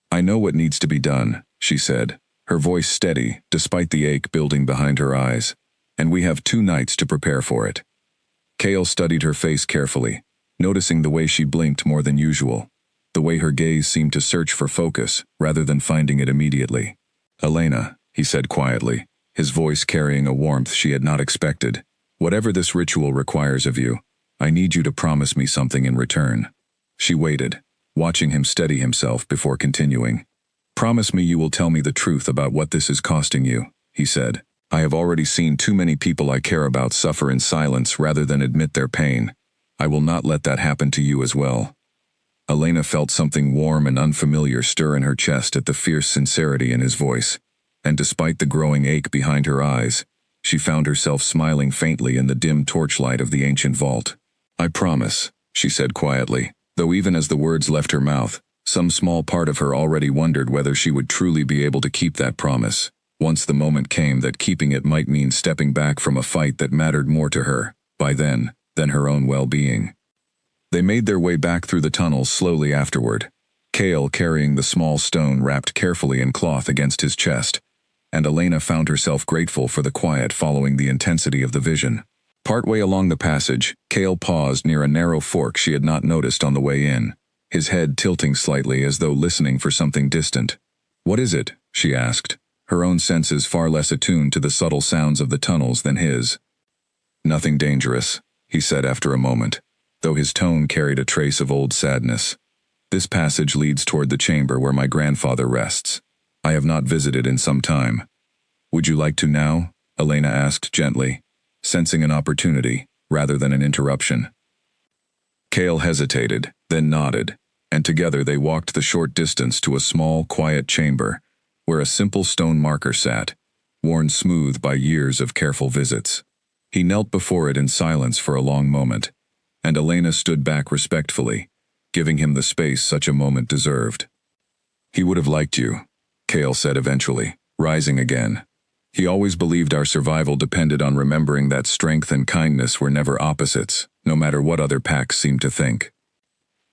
"I know what needs to be done," she said, her voice steady despite the ache building behind her eyes, "and we have 2 nights to prepare for it." Kale studied her face carefully, noticing the way she blinked more than usual, the way her gaze seemed to search for focus rather than finding it immediately. "Elena," he said quietly, his voice carrying a warmth she had not expected, "whatever this ritual requires of you, I need you to promise me something in return." She waited, watching him steady himself before continuing. "Promise me you will tell me the truth about what this is costing you," he said. "I have already seen too many people I care about suffer in silence rather than admit their pain. I will not let that happen to you as well." Elena felt something warm and unfamiliar stir in her chest at the fierce sincerity in his voice, and despite the growing ache behind her eyes, she found herself smiling faintly in the dim torchlight of the ancient vault. "I promise," she said quietly, though even as the words left her mouth, some small part of her already wondered whether she would truly be able to keep that promise, once the moment came that keeping it might mean stepping back from a fight that mattered more to her, by then, than her own well-being. They made their way back through the tunnels slowly afterward, Kale carrying the small stone wrapped carefully in cloth against his chest, and Elena found herself grateful for the quiet following the intensity of the vision. Partway along the passage, Kale paused near a narrow fork she had not noticed on the way in, his head tilting slightly as though listening for something distant. "What is it?" she asked, her own senses far less attuned to the subtle sounds of the tunnels than his. "Nothing dangerous," he said after a moment, though his tone carried a trace of old sadness. "This passage leads toward the chamber where my grandfather rests. I have not visited in some time." "Would you like to now?" Elena asked gently, sensing an opportunity rather than an interruption. Kale hesitated, then nodded, and together they walked the short distance to a small, quiet chamber, where a simple stone marker sat, worn smooth by years of careful visits. He knelt before it in silence for a long moment, and Elena stood back respectfully, giving him the space such a moment deserved. "He would have liked you," Kale said eventually, rising again. "He always believed our survival depended on remembering that strength and kindness were never opposites, no matter what other packs seemed to think."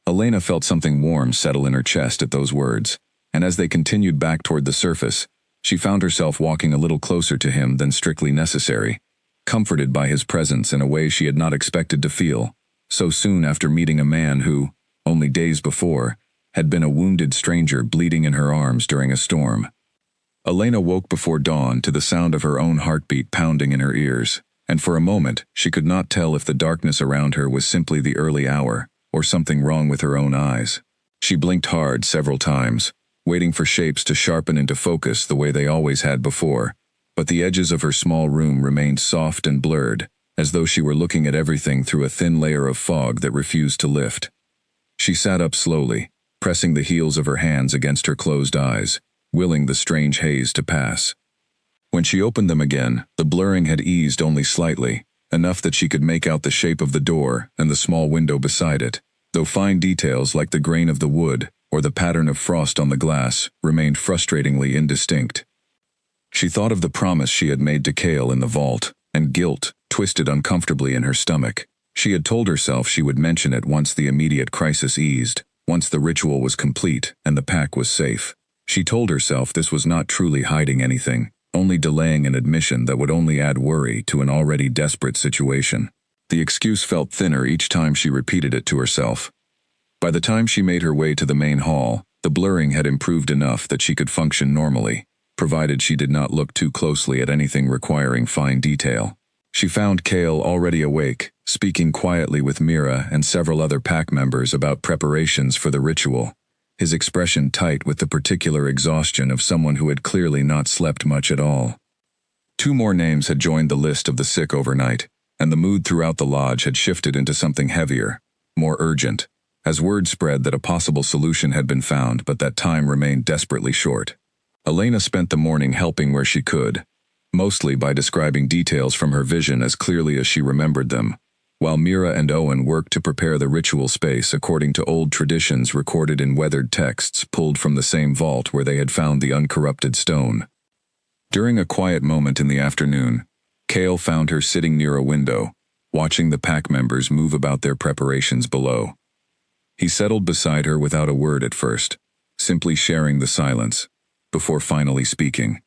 Elena felt something warm settle in her chest at those words, and as they continued back toward the surface, she found herself walking a little closer to him than strictly necessary, comforted by his presence in a way she had not expected to feel, so soon after meeting a man who, only days before, had been a wounded stranger bleeding in her arms during a storm. Elena woke before dawn to the sound of her own heartbeat pounding in her ears, and for a moment she could not tell if the darkness around her was simply the early hour, or something wrong with her own eyes. She blinked hard several times, waiting for shapes to sharpen into focus the way they always had before, but the edges of her small room remained soft and blurred, as though she were looking at everything through a thin layer of fog that refused to lift. She sat up slowly, pressing the heels of her hands against her closed eyes, willing the strange haze to pass. When she opened them again, the blurring had eased only slightly, enough that she could make out the shape of the door and the small window beside it, though fine details like the grain of the wood or the pattern of frost on the glass remained frustratingly indistinct. She thought of the promise she had made to Kale in the vault, and guilt twisted uncomfortably in her stomach. She had told herself she would mention it once the immediate crisis eased, once the ritual was complete and the pack was safe. She told herself this was not truly hiding anything, only delaying an admission that would only add worry to an already desperate situation. The excuse felt thinner each time she repeated it to herself. By the time she made her way to the main hall, the blurring had improved enough that she could function normally, provided she did not look too closely at anything requiring fine detail. She found Kale already awake, speaking quietly with Mira and several other pack members about preparations for the ritual, his expression tight with the particular exhaustion of someone who had clearly not slept much at all. 2 more names had joined the list of the sick overnight, and the mood throughout the lodge had shifted into something heavier, more urgent, as word spread that a possible solution had been found but that time remained desperately short. Elena spent the morning helping where she could, mostly by describing details from her vision as clearly as she remembered them, while Mira and Owen worked to prepare the ritual space according to old traditions recorded in weathered texts pulled from the same vault where they had found the uncorrupted stone. During a quiet moment in the afternoon, Cale found her sitting near a window, watching the pack members move about their preparations below. He settled beside her without a word at first, simply sharing the silence, before finally speaking.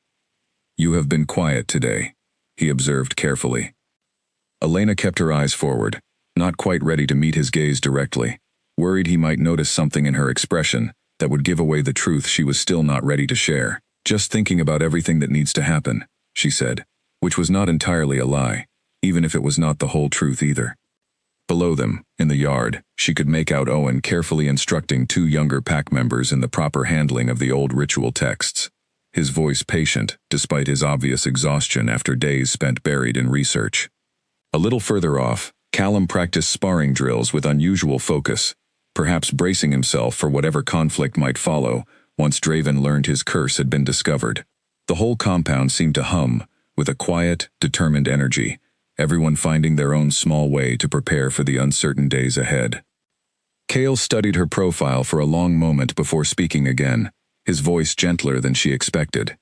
"You have been quiet today," he observed carefully. Elena kept her eyes forward, not quite ready to meet his gaze directly, worried he might notice something in her expression that would give away the truth she was still not ready to share. "Just thinking about everything that needs to happen," she said, which was not entirely a lie, even if it was not the whole truth either. Below them, in the yard, she could make out Owen carefully instructing two younger pack members in the proper handling of the old ritual texts, his voice patient despite his obvious exhaustion after days spent buried in research. A little further off, Callum practiced sparring drills with unusual focus, perhaps bracing himself for whatever conflict might follow once Draven learned his curse had been discovered. The whole compound seemed to hum, with a quiet, determined energy, everyone finding their own small way to prepare for the uncertain days ahead. Cale studied her profile for a long moment before speaking again, his voice gentler than she expected.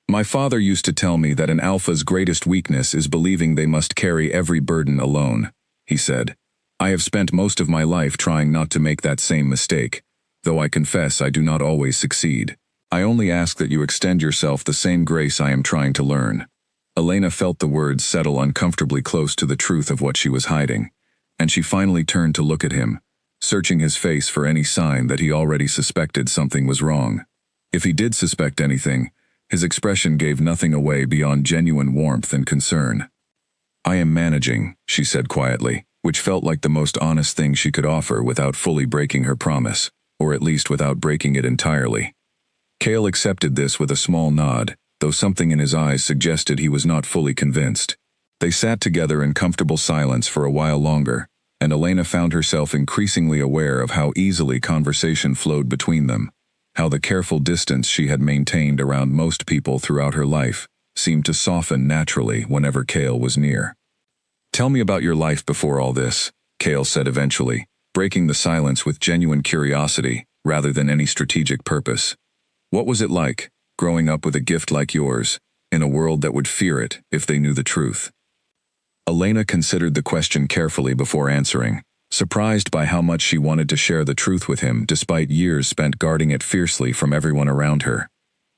"My father used to tell me that an alpha's greatest weakness is believing they must carry every burden alone," he said. "I have spent most of my life trying not to make that same mistake, though I confess I do not always succeed. I only ask that you extend yourself the same grace I am trying to learn." Elena felt the words settle uncomfortably close to the truth of what she was hiding, and she finally turned to look at him, searching his face for any sign that he already suspected something was wrong. If he did suspect anything, his expression gave nothing away beyond genuine warmth and concern. "I am managing," she said quietly, which felt like the most honest thing she could offer without fully breaking her promise, or at least without breaking it entirely. Cale accepted this with a small nod, though something in his eyes suggested he was not fully convinced. They sat together in comfortable silence for a while longer, and Elena found herself increasingly aware of how easily conversation flowed between them, how the careful distance she had maintained around most people throughout her life seemed to soften naturally whenever Cale was near. "Tell me about your life before all this," Cale said eventually, breaking the silence with genuine curiosity rather than any strategic purpose. "What was it like, growing up with a gift like yours, in a world that would fear it if they knew the truth?" Elena considered the question carefully before answering, surprised by how much she wanted to share the truth with him despite years spent guarding it fiercely from everyone around her.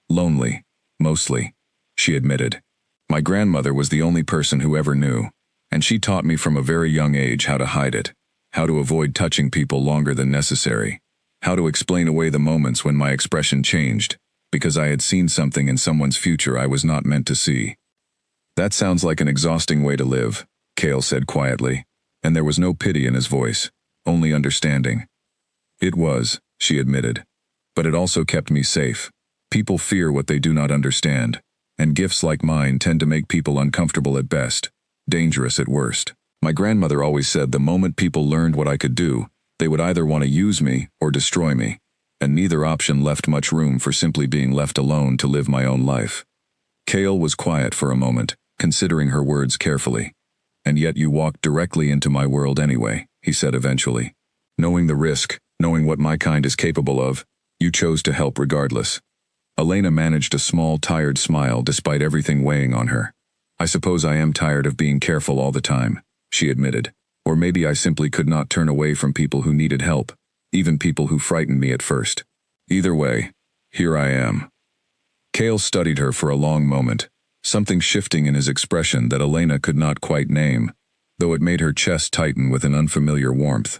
"Lonely, mostly," she admitted. "My grandmother was the only person who ever knew, and she taught me from a very young age how to hide it, how to avoid touching people longer than necessary, how to explain away the moments when my expression changed, because I had seen something in someone's future I was not meant to see." "That sounds like an exhausting way to live," Cale said quietly, and there was no pity in his voice, only understanding. "It was," she admitted, "but it also kept me safe. People fear what they do not understand, and gifts like mine tend to make people uncomfortable at best, dangerous at worst. My grandmother always said the moment people learned what I could do, they would either want to use me or destroy me, and neither option left much room for simply being left alone to live my own life." Cale was quiet for a moment, considering her words carefully. "And yet you walked directly into my world anyway," he said eventually. "Knowing the risk, knowing what my kind is capable of, you chose to help regardless." Elena managed a small, tired smile despite everything weighing on her. "I suppose I am tired of being careful all the time," she admitted. "Or maybe I simply could not turn away from people who needed help, even people who frightened me at first. Either way, here I am." Cale studied her for a long moment, something shifting in his expression that Elena could not quite name, though it made her chest tighten with an unfamiliar warmth.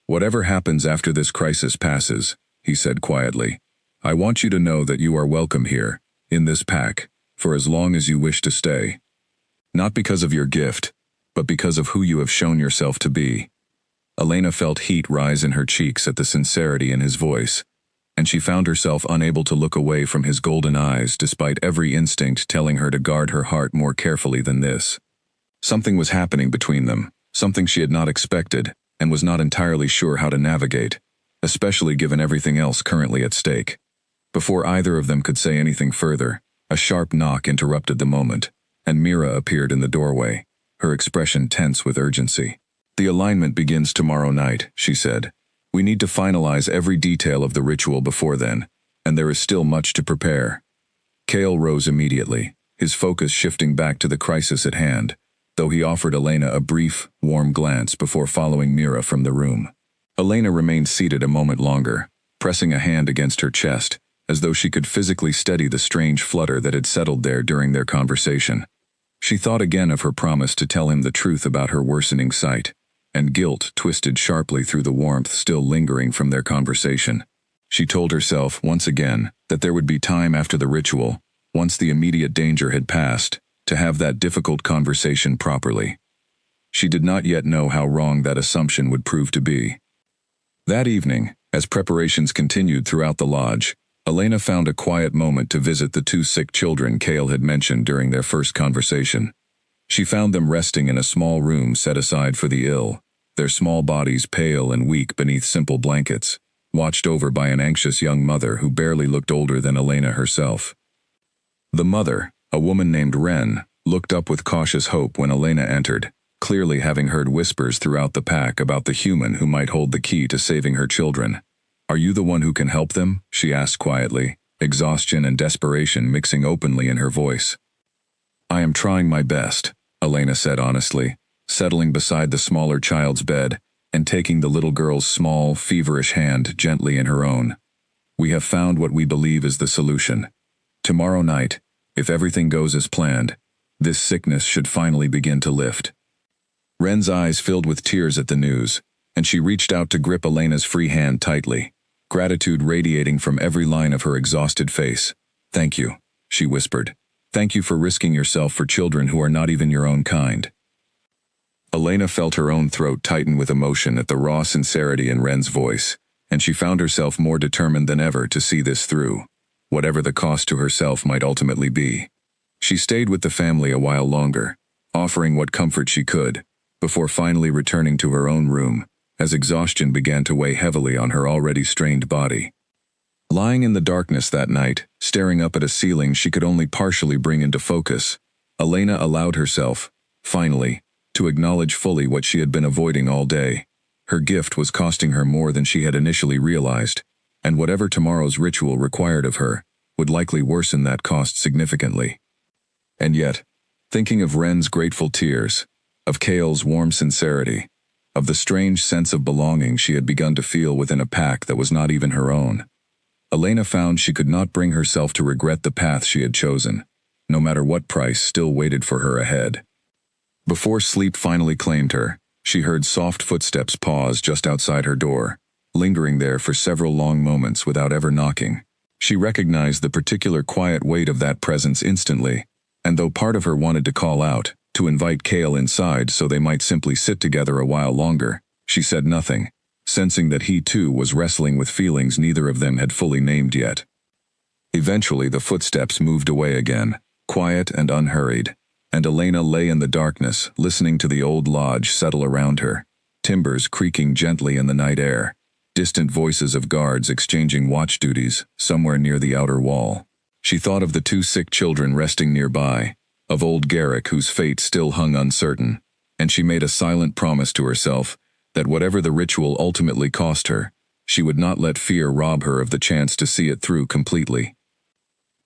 "Whatever happens after this crisis passes," he said quietly, "I want you to know that you are welcome here, in this pack, for as long as you wish to stay. Not because of your gift, but because of who you have shown yourself to be." Elena felt heat rise in her cheeks at the sincerity in his voice, and she found herself unable to look away from his golden eyes despite every instinct telling her to guard her heart more carefully than this. Something was happening between them, something she had not expected, and was not entirely sure how to navigate, especially given everything else currently at stake. Before either of them could say anything further, a sharp knock interrupted the moment, and Mira appeared in the doorway, her expression tense with urgency. "The alignment begins tomorrow night," she said. "We need to finalize every detail of the ritual before then, and there is still much to prepare." Cale rose immediately, his focus shifting back to the crisis at hand, though he offered Elena a brief, warm glance before following Mira from the room. Elena remained seated a moment longer, pressing a hand against her chest, as though she could physically steady the strange flutter that had settled there during their conversation. She thought again of her promise to tell him the truth about her worsening sight, and guilt twisted sharply through the warmth still lingering from their conversation. She told herself, once again, that there would be time after the ritual, once the immediate danger had passed, to have that difficult conversation properly. She did not yet know how wrong that assumption would prove to be. That evening, as preparations continued throughout the lodge, Elena found a quiet moment to visit the two sick children Cale had mentioned during their first conversation. She found them resting in a small room set aside for the ill, their small bodies pale and weak beneath simple blankets, watched over by an anxious young mother who barely looked older than Elena herself. The mother, a woman named Wren, looked up with cautious hope when Elena entered, clearly having heard whispers throughout the pack about the human who might hold the key to saving her children. "Are you the one who can help them?" she asked quietly, exhaustion and desperation mixing openly in her voice. "I am trying my best," Elena said honestly, settling beside the smaller child's bed and taking the little girl's small, feverish hand gently in her own. "We have found what we believe is the solution. Tomorrow night, if everything goes as planned, this sickness should finally begin to lift." Wren's eyes filled with tears at the news, and she reached out to grip Elena's free hand tightly, gratitude radiating from every line of her exhausted face. "Thank you," she whispered. "Thank you for risking yourself for children who are not even your own kind." Elena felt her own throat tighten with emotion at the raw sincerity in Wren's voice, and she found herself more determined than ever to see this through, whatever the cost to herself might ultimately be. She stayed with the family a while longer, offering what comfort she could, before finally returning to her own room, as exhaustion began to weigh heavily on her already strained body. Lying in the darkness that night, staring up at a ceiling she could only partially bring into focus, Elena allowed herself, finally, to acknowledge fully what she had been avoiding all day. Her gift was costing her more than she had initially realized, and whatever tomorrow's ritual required of her would likely worsen that cost significantly. And yet, thinking of Wren's grateful tears, of Cale's warm sincerity, of the strange sense of belonging she had begun to feel within a pack that was not even her own, Elena found she could not bring herself to regret the path she had chosen, no matter what price still waited for her ahead. Before sleep finally claimed her, she heard soft footsteps pause just outside her door, lingering there for several long moments without ever knocking. She recognized the particular quiet weight of that presence instantly, and though part of her wanted to call out, to invite Cale inside so they might simply sit together a while longer, she said nothing, sensing that he too was wrestling with feelings neither of them had fully named yet. Eventually the footsteps moved away again, quiet and unhurried, and Elena lay in the darkness, listening to the old lodge settle around her, timbers creaking gently in the night air, distant voices of guards exchanging watch duties somewhere near the outer wall. She thought of the two sick children resting nearby, of old Garrick whose fate still hung uncertain, and she made a silent promise to herself that whatever the ritual ultimately cost her, she would not let fear rob her of the chance to see it through completely.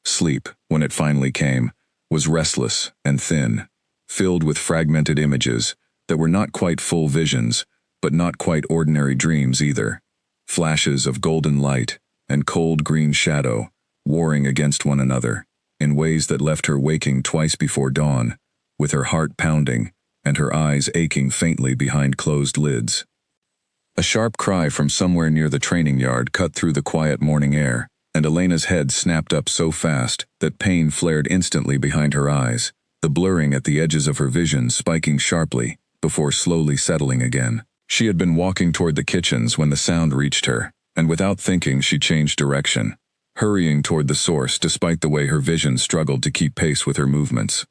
Sleep, when it finally came, was restless and thin, filled with fragmented images that were not quite full visions, but not quite ordinary dreams either. Flashes of golden light and cold green shadow, warring against one another, in ways that left her waking twice before dawn, with her heart pounding and her eyes aching faintly behind closed lids. A sharp cry from somewhere near the training yard cut through the quiet morning air, and Elena's head snapped up so fast that pain flared instantly behind her eyes, the blurring at the edges of her vision spiking sharply before slowly settling again. She had been walking toward the kitchens when the sound reached her, and without thinking she changed direction, hurrying toward the source despite the way her vision struggled to keep pace with her movements.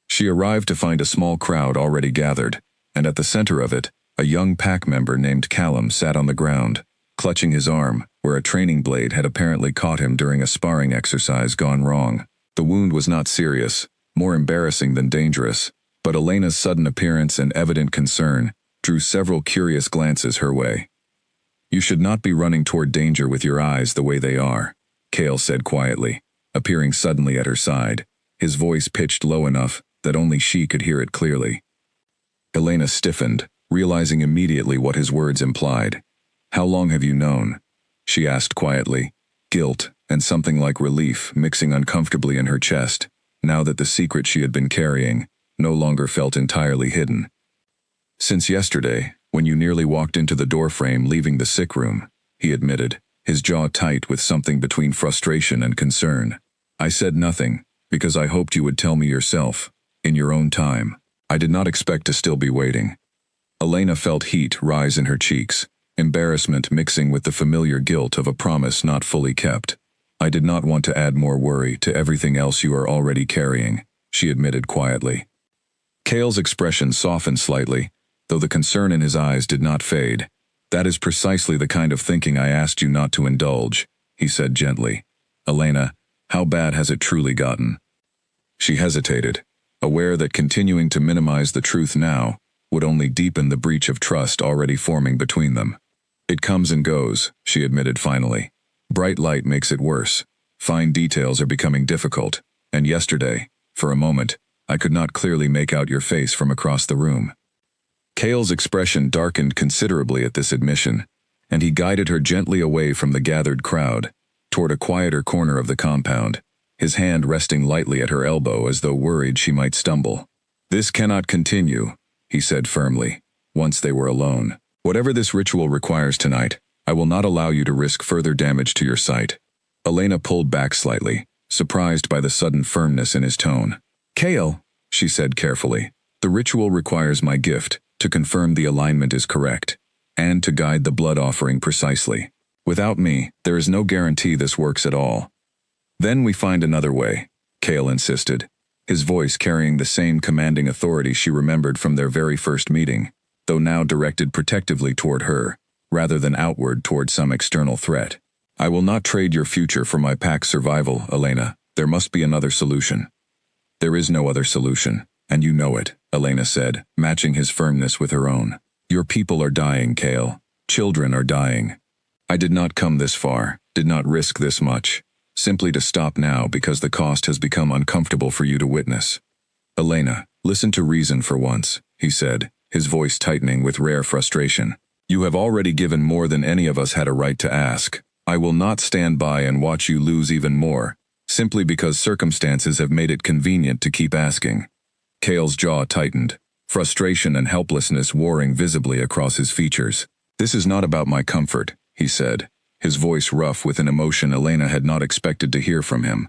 She arrived to find a small crowd already gathered, and at the center of it, a young pack member named Callum sat on the ground, clutching his arm, where a training blade had apparently caught him during a sparring exercise gone wrong. The wound was not serious, more embarrassing than dangerous, but Elena's sudden appearance and evident concern drew several curious glances her way. "You should not be running toward danger with your eyes the way they are," Cale said quietly, appearing suddenly at her side, his voice pitched low enough that only she could hear it clearly. Elena stiffened, realizing immediately what his words implied. "How long have you known?" she asked quietly, guilt and something like relief mixing uncomfortably in her chest, now that the secret she had been carrying no longer felt entirely hidden. "Since yesterday, when you nearly walked into the doorframe leaving the sick room," he admitted, his jaw tight with something between frustration and concern. "I said nothing, because I hoped you would tell me yourself, in your own time. I did not expect to still be waiting." Elena felt heat rise in her cheeks, embarrassment mixing with the familiar guilt of a promise not fully kept. "I did not want to add more worry to everything else you are already carrying," she admitted quietly. Cale's expression softened slightly, though the concern in his eyes did not fade. "That is precisely the kind of thinking I asked you not to indulge," he said gently. "Elena, how bad has it truly gotten?" She hesitated, aware that continuing to minimize the truth now would only deepen the breach of trust already forming between them. "It comes and goes," she admitted finally. "Bright light makes it worse. Fine details are becoming difficult, and yesterday, for a moment, I could not clearly make out your face from across the room." Cale's expression darkened considerably at this admission, and he guided her gently away from the gathered crowd, toward a quieter corner of the compound, his hand resting lightly at her elbow as though worried she might stumble. "This cannot continue," he said firmly, once they were alone. "Whatever this ritual requires tonight, I will not allow you to risk further damage to your sight." Elena pulled back slightly, surprised by the sudden firmness in his tone. "Cale," she said carefully, "the ritual requires my gift to confirm the alignment is correct, and to guide the blood offering precisely. Without me, there is no guarantee this works at all." "Then we find another way," Cale insisted, his voice carrying the same commanding authority she remembered from their very first meeting, though now directed protectively toward her, rather than outward toward some external threat. "I will not trade your future for my pack's survival, Elena. There must be another solution." "There is no other solution, and you know it," Elena said, matching his firmness with her own. "Your people are dying, Cale. Children are dying. I did not come this far, did not risk this much, simply to stop now because the cost has become uncomfortable for you to witness." "Elena, listen to reason for once," he said, his voice tightening with rare frustration. "You have already given more than any of us had a right to ask. I will not stand by and watch you lose even more, simply because circumstances have made it convenient to keep asking." Cale's jaw tightened, frustration and helplessness warring visibly across his features. "This is not about my comfort," he said, his voice rough with an emotion Elena had not expected to hear from him.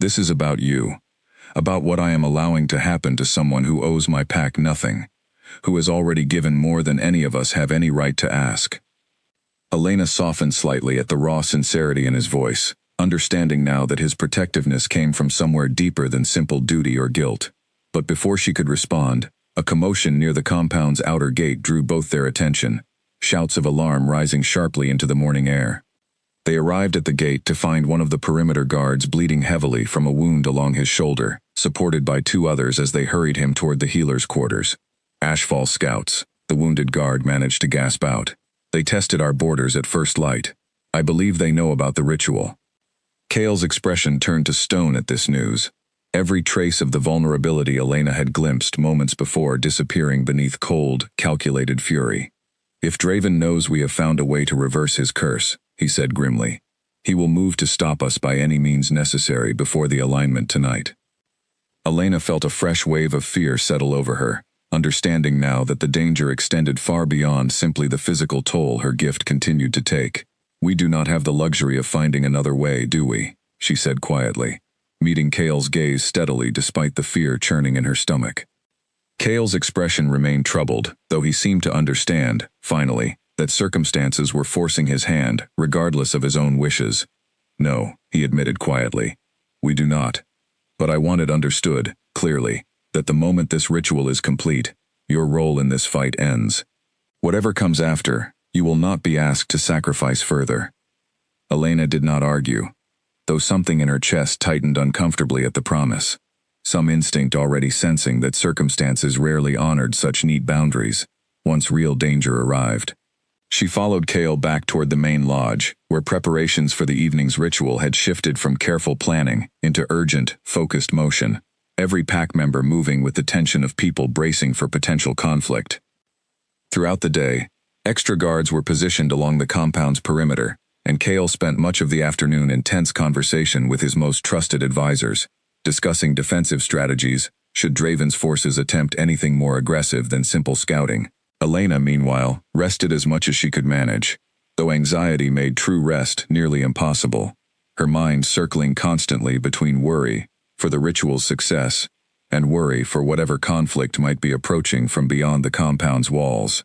"This is about you, about what I am allowing to happen to someone who owes my pack nothing, who has already given more than any of us have any right to ask." Elena softened slightly at the raw sincerity in his voice, understanding now that his protectiveness came from somewhere deeper than simple duty or guilt. But before she could respond, a commotion near the compound's outer gate drew both their attention, shouts of alarm rising sharply into the morning air. They arrived at the gate to find one of the perimeter guards bleeding heavily from a wound along his shoulder, supported by two others as they hurried him toward the healer's quarters. "Ashfall scouts," the wounded guard managed to gasp out. "They tested our borders at first light. I believe they know about the ritual." Cale's expression turned to stone at this news, every trace of the vulnerability Elena had glimpsed moments before disappearing beneath cold, calculated fury. "If Draven knows we have found a way to reverse his curse," he said grimly, "he will move to stop us by any means necessary before the alignment tonight." Elena felt a fresh wave of fear settle over her, understanding now that the danger extended far beyond simply the physical toll her gift continued to take. "We do not have the luxury of finding another way, do we?" she said quietly, meeting Cale's gaze steadily despite the fear churning in her stomach. Cale's expression remained troubled, though he seemed to understand, finally, that circumstances were forcing his hand, regardless of his own wishes. "No," he admitted quietly, "we do not. But I want it understood, clearly, that the moment this ritual is complete, your role in this fight ends. Whatever comes after, You will not be asked to sacrifice further." Elena did not argue, though something in her chest tightened uncomfortably at the promise, some instinct already sensing that circumstances rarely honored such neat boundaries, once real danger arrived. She followed Kale back toward the main lodge, where preparations for the evening's ritual had shifted from careful planning into urgent, focused motion, every pack member moving with the tension of people bracing for potential conflict. Throughout the day, extra guards were positioned along the compound's perimeter, and Kale spent much of the afternoon in tense conversation with his most trusted advisors, discussing defensive strategies should Draven's forces attempt anything more aggressive than simple scouting. Elena, meanwhile, rested as much as she could manage, though anxiety made true rest nearly impossible, her mind circling constantly between worry for the ritual's success and worry for whatever conflict might be approaching from beyond the compound's walls.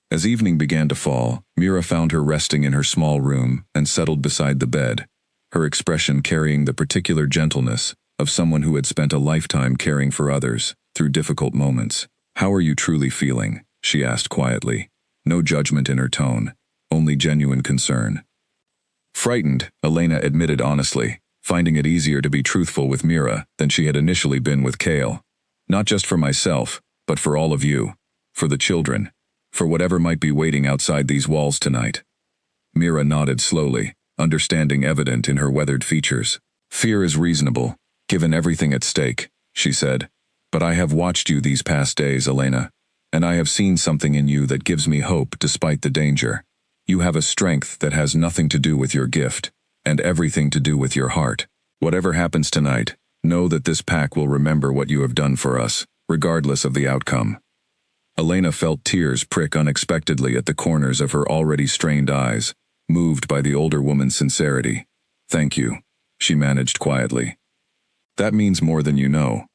As evening began to fall, Mira found her resting in her small room and settled beside the bed, her expression carrying the particular gentleness of someone who had spent a lifetime caring for others through difficult moments. "How are you truly feeling?" she asked quietly, no judgment in her tone, only genuine concern. Frightened, Elena admitted honestly, finding it easier to be truthful with Mira than she had initially been with Kale. "Not just for myself, but for all of you, for the children, for whatever might be waiting outside these walls tonight." Mira nodded slowly, understanding evident in her weathered features. "Fear is reasonable, given everything at stake," she said. "But I have watched you these past days, Elena, and I have seen something in you that gives me hope despite the danger. You have a strength that has nothing to do with your gift, and everything to do with your heart. Whatever happens tonight, know that this pack will remember what you have done for us, regardless of the outcome." Elena felt tears prick unexpectedly at the corners of her already strained eyes, moved by the older woman's sincerity. "Thank you," she managed quietly. "That means more than you know."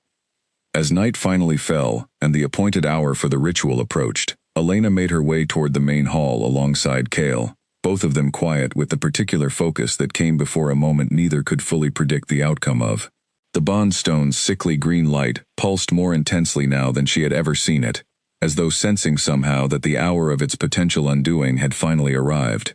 As night finally fell and the appointed hour for the ritual approached, Elena made her way toward the main hall alongside Kale, both of them quiet with the particular focus that came before a moment neither could fully predict the outcome of. The bond stone's sickly green light pulsed more intensely now than she had ever seen it, as though sensing somehow that the hour of its potential undoing had finally arrived.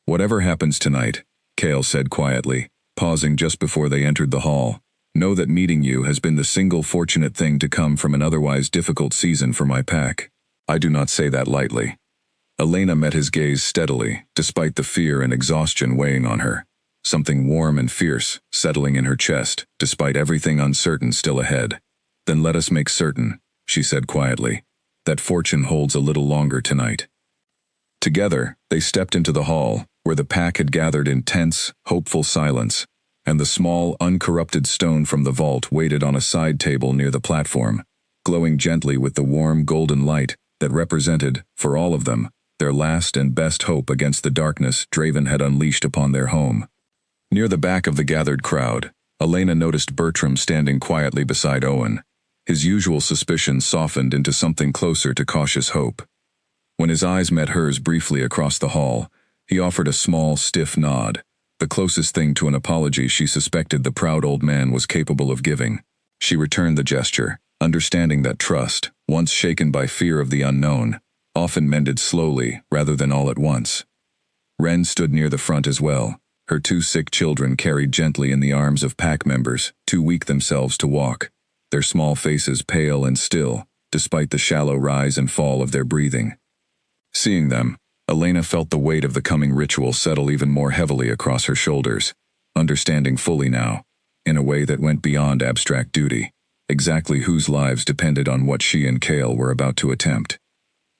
"Whatever happens tonight," Kale said quietly, pausing just before they entered the hall, "know that meeting you has been the single fortunate thing to come from an otherwise difficult season for my pack. I do not say that lightly." Elena met his gaze steadily, despite the fear and exhaustion weighing on her, something warm and fierce settling in her chest, despite everything uncertain still ahead. "Then let us make certain," she said quietly, "that fortune holds a little longer tonight." Together, they stepped into the hall, where the pack had gathered in tense, hopeful silence, and the small, uncorrupted stone from the vault waited on a side table near the platform, glowing gently with the warm, golden light that represented, for all of them, their last and best hope against the darkness Draven had unleashed upon their home. Near the back of the gathered crowd, Elena noticed Bertram standing quietly beside Owen, his usual suspicions softened into something closer to cautious hope. When his eyes met hers briefly across the hall, he offered a small, stiff nod, the closest thing to an apology she suspected the proud old man was capable of giving. She returned the gesture, understanding that trust, once shaken by fear of the unknown, often mended slowly rather than all at once. Ren stood near the front as well, her two sick children carried gently in the arms of pack members, too weak themselves to walk, their small faces pale and still, despite the shallow rise and fall of their breathing. Seeing them, Elena felt the weight of the coming ritual settle even more heavily across her shoulders, understanding fully now, in a way that went beyond abstract duty, exactly whose lives depended on what she and Kale were about to attempt.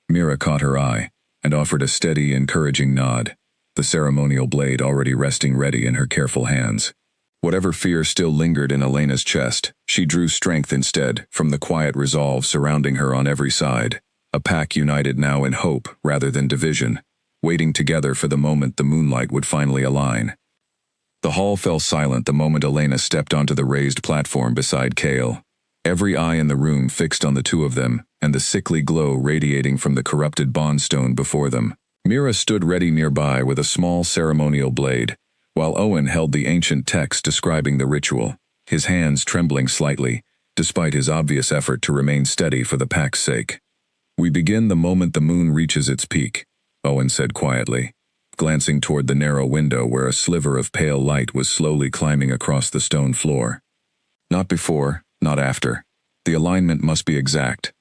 Mira caught her eye, and offered a steady, encouraging nod, the ceremonial blade already resting ready in her careful hands. Whatever fear still lingered in Elena's chest, she drew strength instead from the quiet resolve surrounding her on every side, a pack united now in hope rather than division, waiting together for the moment the moonlight would finally align. The hall fell silent the moment Elena stepped onto the raised platform beside Kale, every eye in the room fixed on the two of them, and the sickly glow radiating from the corrupted bondstone before them. Mira stood ready nearby with a small ceremonial blade, while Owen held the ancient text describing the ritual, his hands trembling slightly, despite his obvious effort to remain steady for the pack's sake. "We begin the moment the moon reaches its peak. Owen said quietly, glancing toward the narrow window where a sliver of pale light was slowly climbing across the stone floor. Not before, not after. The alignment must be exact.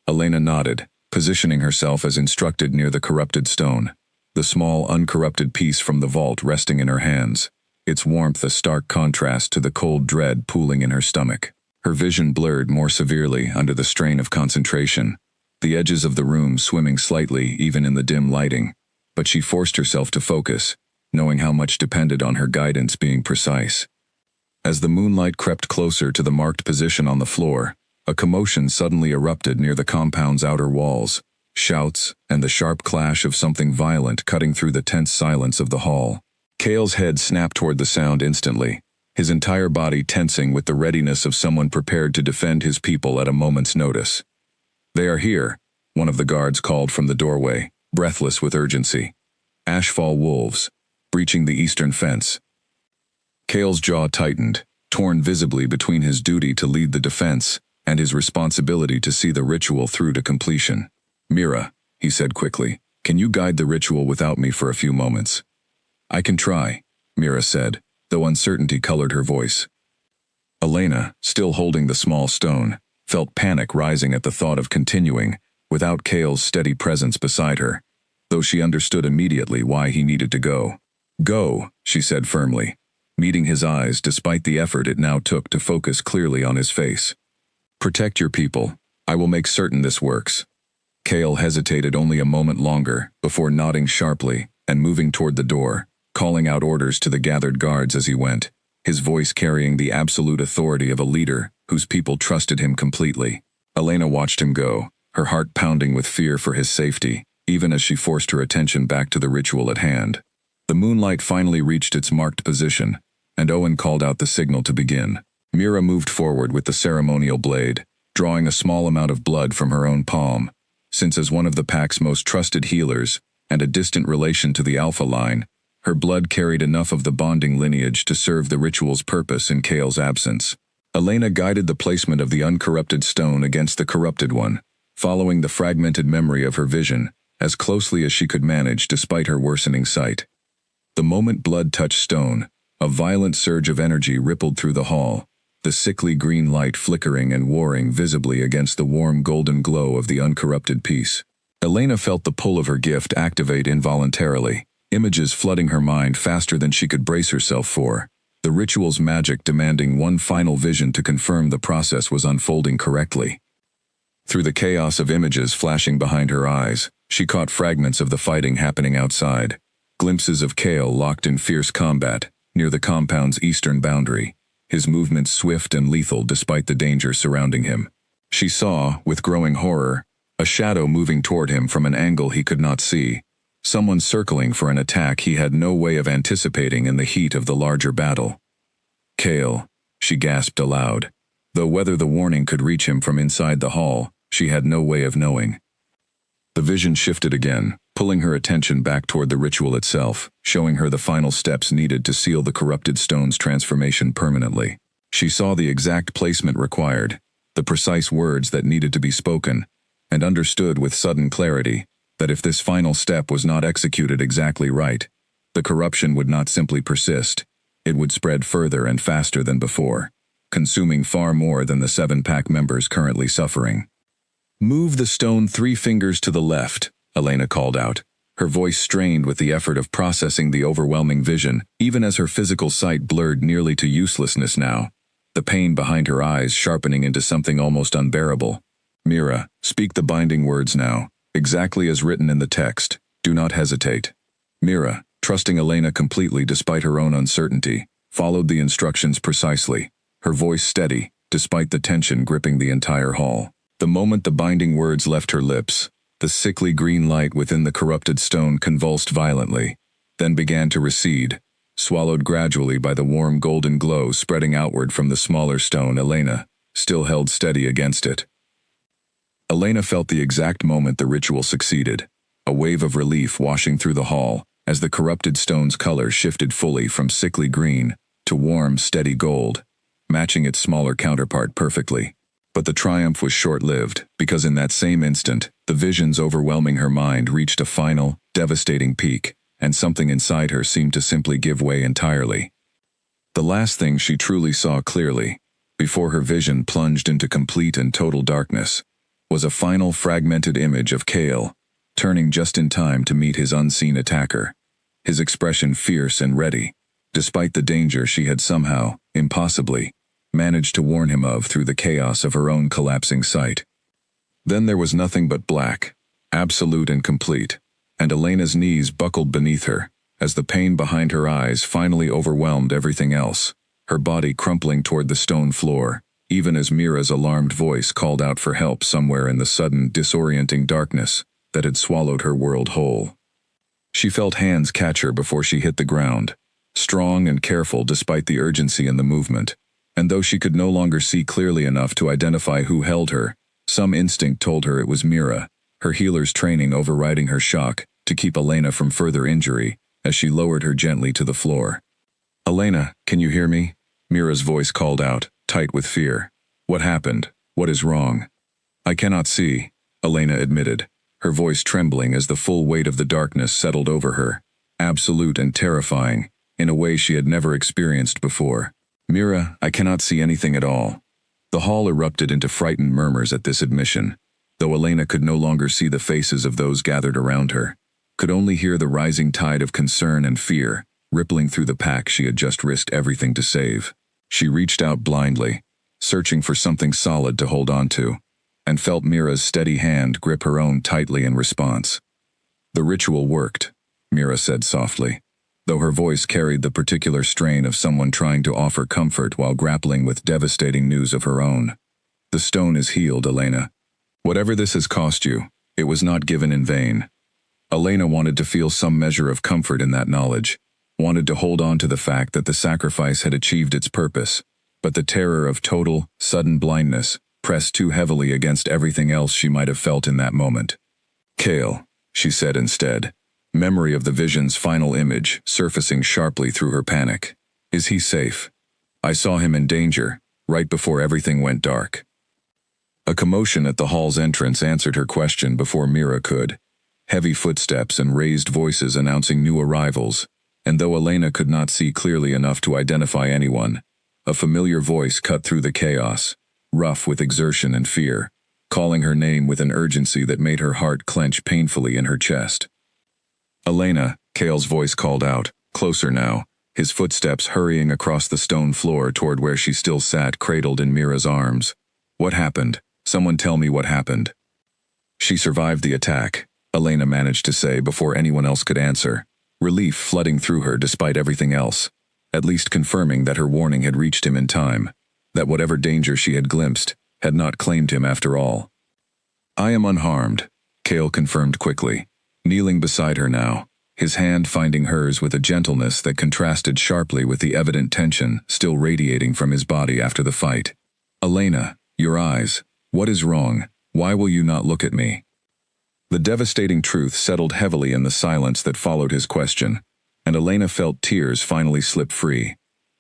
Elena nodded, positioning herself as instructed near the corrupted stone, the small uncorrupted piece from the vault resting in her hands, its warmth a stark contrast to the cold dread pooling in her stomach. Her vision blurred more severely under the strain of concentration, the edges of the room swimming slightly even in the dim lighting, but she forced herself to focus, knowing how much depended on her guidance being precise. As the moonlight crept closer to the marked position on the floor, a commotion suddenly erupted near the compound's outer walls, shouts and the sharp clash of something violent cutting through the tense silence of the hall. Cale's head snapped toward the sound instantly, his entire body tensing with the readiness of someone prepared to defend his people at a moment's notice. "They are here," one of the guards called from the doorway, breathless with urgency. "Ashfall wolves, breaching the eastern fence." Cale's jaw tightened, torn visibly between his duty to lead the defense and his responsibility to see the ritual through to completion. "Mira," he said quickly, "can you guide the ritual without me for a few moments?" "I can try," Mira said, though uncertainty colored her voice. Elena, still holding the small stone, felt panic rising at the thought of continuing, without Cale's steady presence beside her, though she understood immediately why he needed to go. "Go," she said firmly, meeting his eyes despite the effort it now took to focus clearly on his face. "Protect your people. I will make certain this works." Cale hesitated only a moment longer before nodding sharply and moving toward the door, calling out orders to the gathered guards as he went, his voice carrying the absolute authority of a leader whose people trusted him completely. Elena watched him go, her heart pounding with fear for his safety, even as she forced her attention back to the ritual at hand. The moonlight finally reached its marked position, and Owen called out the signal to begin. Mira moved forward with the ceremonial blade, drawing a small amount of blood from her own palm, since as one of the pack's most trusted healers, and a distant relation to the Alpha line, her blood carried enough of the bonding lineage to serve the ritual's purpose in Cale's absence. Elena guided the placement of the uncorrupted stone against the corrupted one, following the fragmented memory of her vision, as closely as she could manage despite her worsening sight. The moment blood touched stone, a violent surge of energy rippled through the hall, the sickly green light flickering and warring visibly against the warm golden glow of the uncorrupted piece. Elena felt the pull of her gift activate involuntarily, images flooding her mind faster than she could brace herself for, the ritual's magic demanding one final vision to confirm the process was unfolding correctly. Through the chaos of images flashing behind her eyes, she caught fragments of the fighting happening outside, glimpses of Cale locked in fierce combat near the compound's eastern boundary, his movements swift and lethal despite the danger surrounding him. She saw, with growing horror, a shadow moving toward him from an angle he could not see, someone circling for an attack he had no way of anticipating in the heat of the larger battle. "Cale," she gasped aloud, though whether the warning could reach him from inside the hall, she had no way of knowing. The vision shifted again, pulling her attention back toward the ritual itself, showing her the final steps needed to seal the corrupted stone's transformation permanently. She saw the exact placement required, the precise words that needed to be spoken, and understood with sudden clarity that if this final step was not executed exactly right, the corruption would not simply persist, it would spread further and faster than before, consuming far more than the 7-pack members currently suffering. "Move the stone 3 fingers to the left," Elena called out, her voice strained with the effort of processing the overwhelming vision, even as her physical sight blurred nearly to uselessness now, the pain behind her eyes sharpening into something almost unbearable. "Mira, speak the binding words now, exactly as written in the text. Do not hesitate." Mira, trusting Elena completely despite her own uncertainty, followed the instructions precisely, her voice steady, despite the tension gripping the entire hall. The moment the binding words left her lips, the sickly green light within the corrupted stone convulsed violently, then began to recede, swallowed gradually by the warm golden glow spreading outward from the smaller stone Elena still held steady against it. Elena felt the exact moment the ritual succeeded, a wave of relief washing through the hall as the corrupted stone's color shifted fully from sickly green to warm, steady gold, matching its smaller counterpart perfectly. But the triumph was short-lived, because in that same instant, The visions overwhelming her mind reached a final, devastating peak, and something inside her seemed to simply give way entirely. The last thing she truly saw clearly, before her vision plunged into complete and total darkness, was a final fragmented image of Kale, turning just in time to meet his unseen attacker, his expression fierce and ready, despite the danger she had somehow, impossibly, managed to warn him of through the chaos of her own collapsing sight. Then there was nothing but black, absolute and complete, and Elena's knees buckled beneath her, as the pain behind her eyes finally overwhelmed everything else, her body crumpling toward the stone floor, even as Mira's alarmed voice called out for help somewhere in the sudden, disorienting darkness that had swallowed her world whole. She felt hands catch her before she hit the ground, strong and careful despite the urgency in the movement, and though she could no longer see clearly enough to identify who held her, some instinct told her it was Mira, her healer's training overriding her shock to keep Elena from further injury as she lowered her gently to the floor. "Elena, can you hear me?" Mira's voice called out, tight with fear. "What happened? What is wrong?" "I cannot see," Elena admitted, her voice trembling as the full weight of the darkness settled over her, absolute and terrifying, in a way she had never experienced before. "Mira, I cannot see anything at all." The hall erupted into frightened murmurs at this admission, though Elena could no longer see the faces of those gathered around her, could only hear the rising tide of concern and fear rippling through the pack she had just risked everything to save. She reached out blindly, searching for something solid to hold on to, and felt Mira's steady hand grip her own tightly in response. "The ritual worked," Mira said softly, though her voice carried the particular strain of someone trying to offer comfort while grappling with devastating news of her own. "The stone is healed, Elena. Whatever this has cost you, it was not given in vain." Elena wanted to feel some measure of comfort in that knowledge, wanted to hold on to the fact that the sacrifice had achieved its purpose, but the terror of total, sudden blindness pressed too heavily against everything else she might have felt in that moment. "Kale," she said instead, memory of the vision's final image surfacing sharply through her panic. "Is he safe? I saw him in danger, right before everything went dark." A commotion at the hall's entrance answered her question before Mira could. Heavy footsteps and raised voices announcing new arrivals, and though Elena could not see clearly enough to identify anyone, a familiar voice cut through the chaos, rough with exertion and fear, calling her name with an urgency that made her heart clench painfully in her chest. "Elena," Kale's voice called out, closer now, his footsteps hurrying across the stone floor toward where she still sat cradled in Mira's arms. "What happened? Someone tell me what happened." "She survived the attack," Elena managed to say before anyone else could answer, relief flooding through her despite everything else, at least confirming that her warning had reached him in time, that whatever danger she had glimpsed had not claimed him after all. "I am unharmed," Kale confirmed quickly, kneeling beside her now, his hand finding hers with a gentleness that contrasted sharply with the evident tension still radiating from his body after the fight. "Elena, your eyes. What is wrong? Why will you not look at me?" The devastating truth settled heavily in the silence that followed his question, and Elena felt tears finally slip free,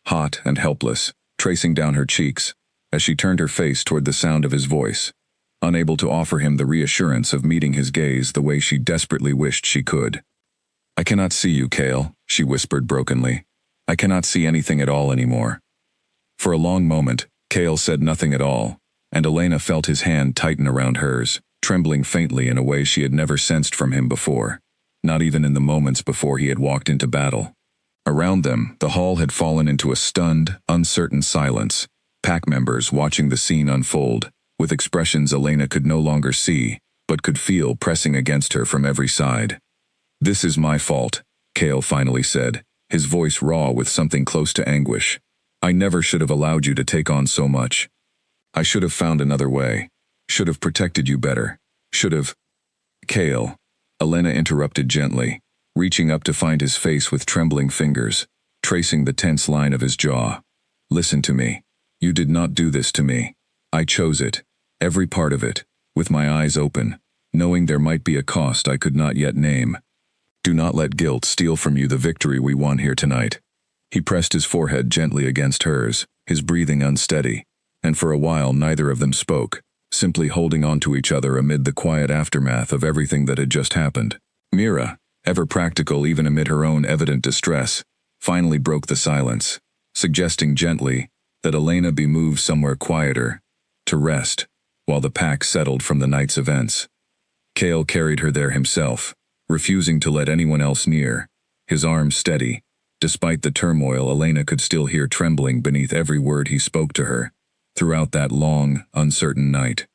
hot and helpless, tracing down her cheeks, as she turned her face toward the sound of his voice, unable to offer him the reassurance of meeting his gaze the way she desperately wished she could. "I cannot see you, Kale," she whispered brokenly. "I cannot see anything at all anymore." For a long moment, Kale said nothing at all, and Elena felt his hand tighten around hers, trembling faintly in a way she had never sensed from him before, not even in the moments before he had walked into battle. Around them, the hall had fallen into a stunned, uncertain silence, pack members watching the scene unfold, with expressions Elena could no longer see, but could feel pressing against her from every side. "This is my fault," Kale finally said, his voice raw with something close to anguish. "I never should have allowed you to take on so much. I should have found another way. Should have protected you better. Should have—" "Kale," Elena interrupted gently, reaching up to find his face with trembling fingers, tracing the tense line of his jaw. "Listen to me. You did not do this to me. I chose it, every part of it, with my eyes open, knowing there might be a cost I could not yet name. Do not let guilt steal from you the victory we won here tonight." He pressed his forehead gently against hers, his breathing unsteady, and for a while neither of them spoke, simply holding on to each other amid the quiet aftermath of everything that had just happened. Mira, ever practical even amid her own evident distress, finally broke the silence, suggesting gently that Elena be moved somewhere quieter, to rest, while the pack settled from the night's events. Cale carried her there himself, refusing to let anyone else near, his arms steady. Despite the turmoil, Elena could still hear trembling beneath every word he spoke to her, throughout that long, uncertain night.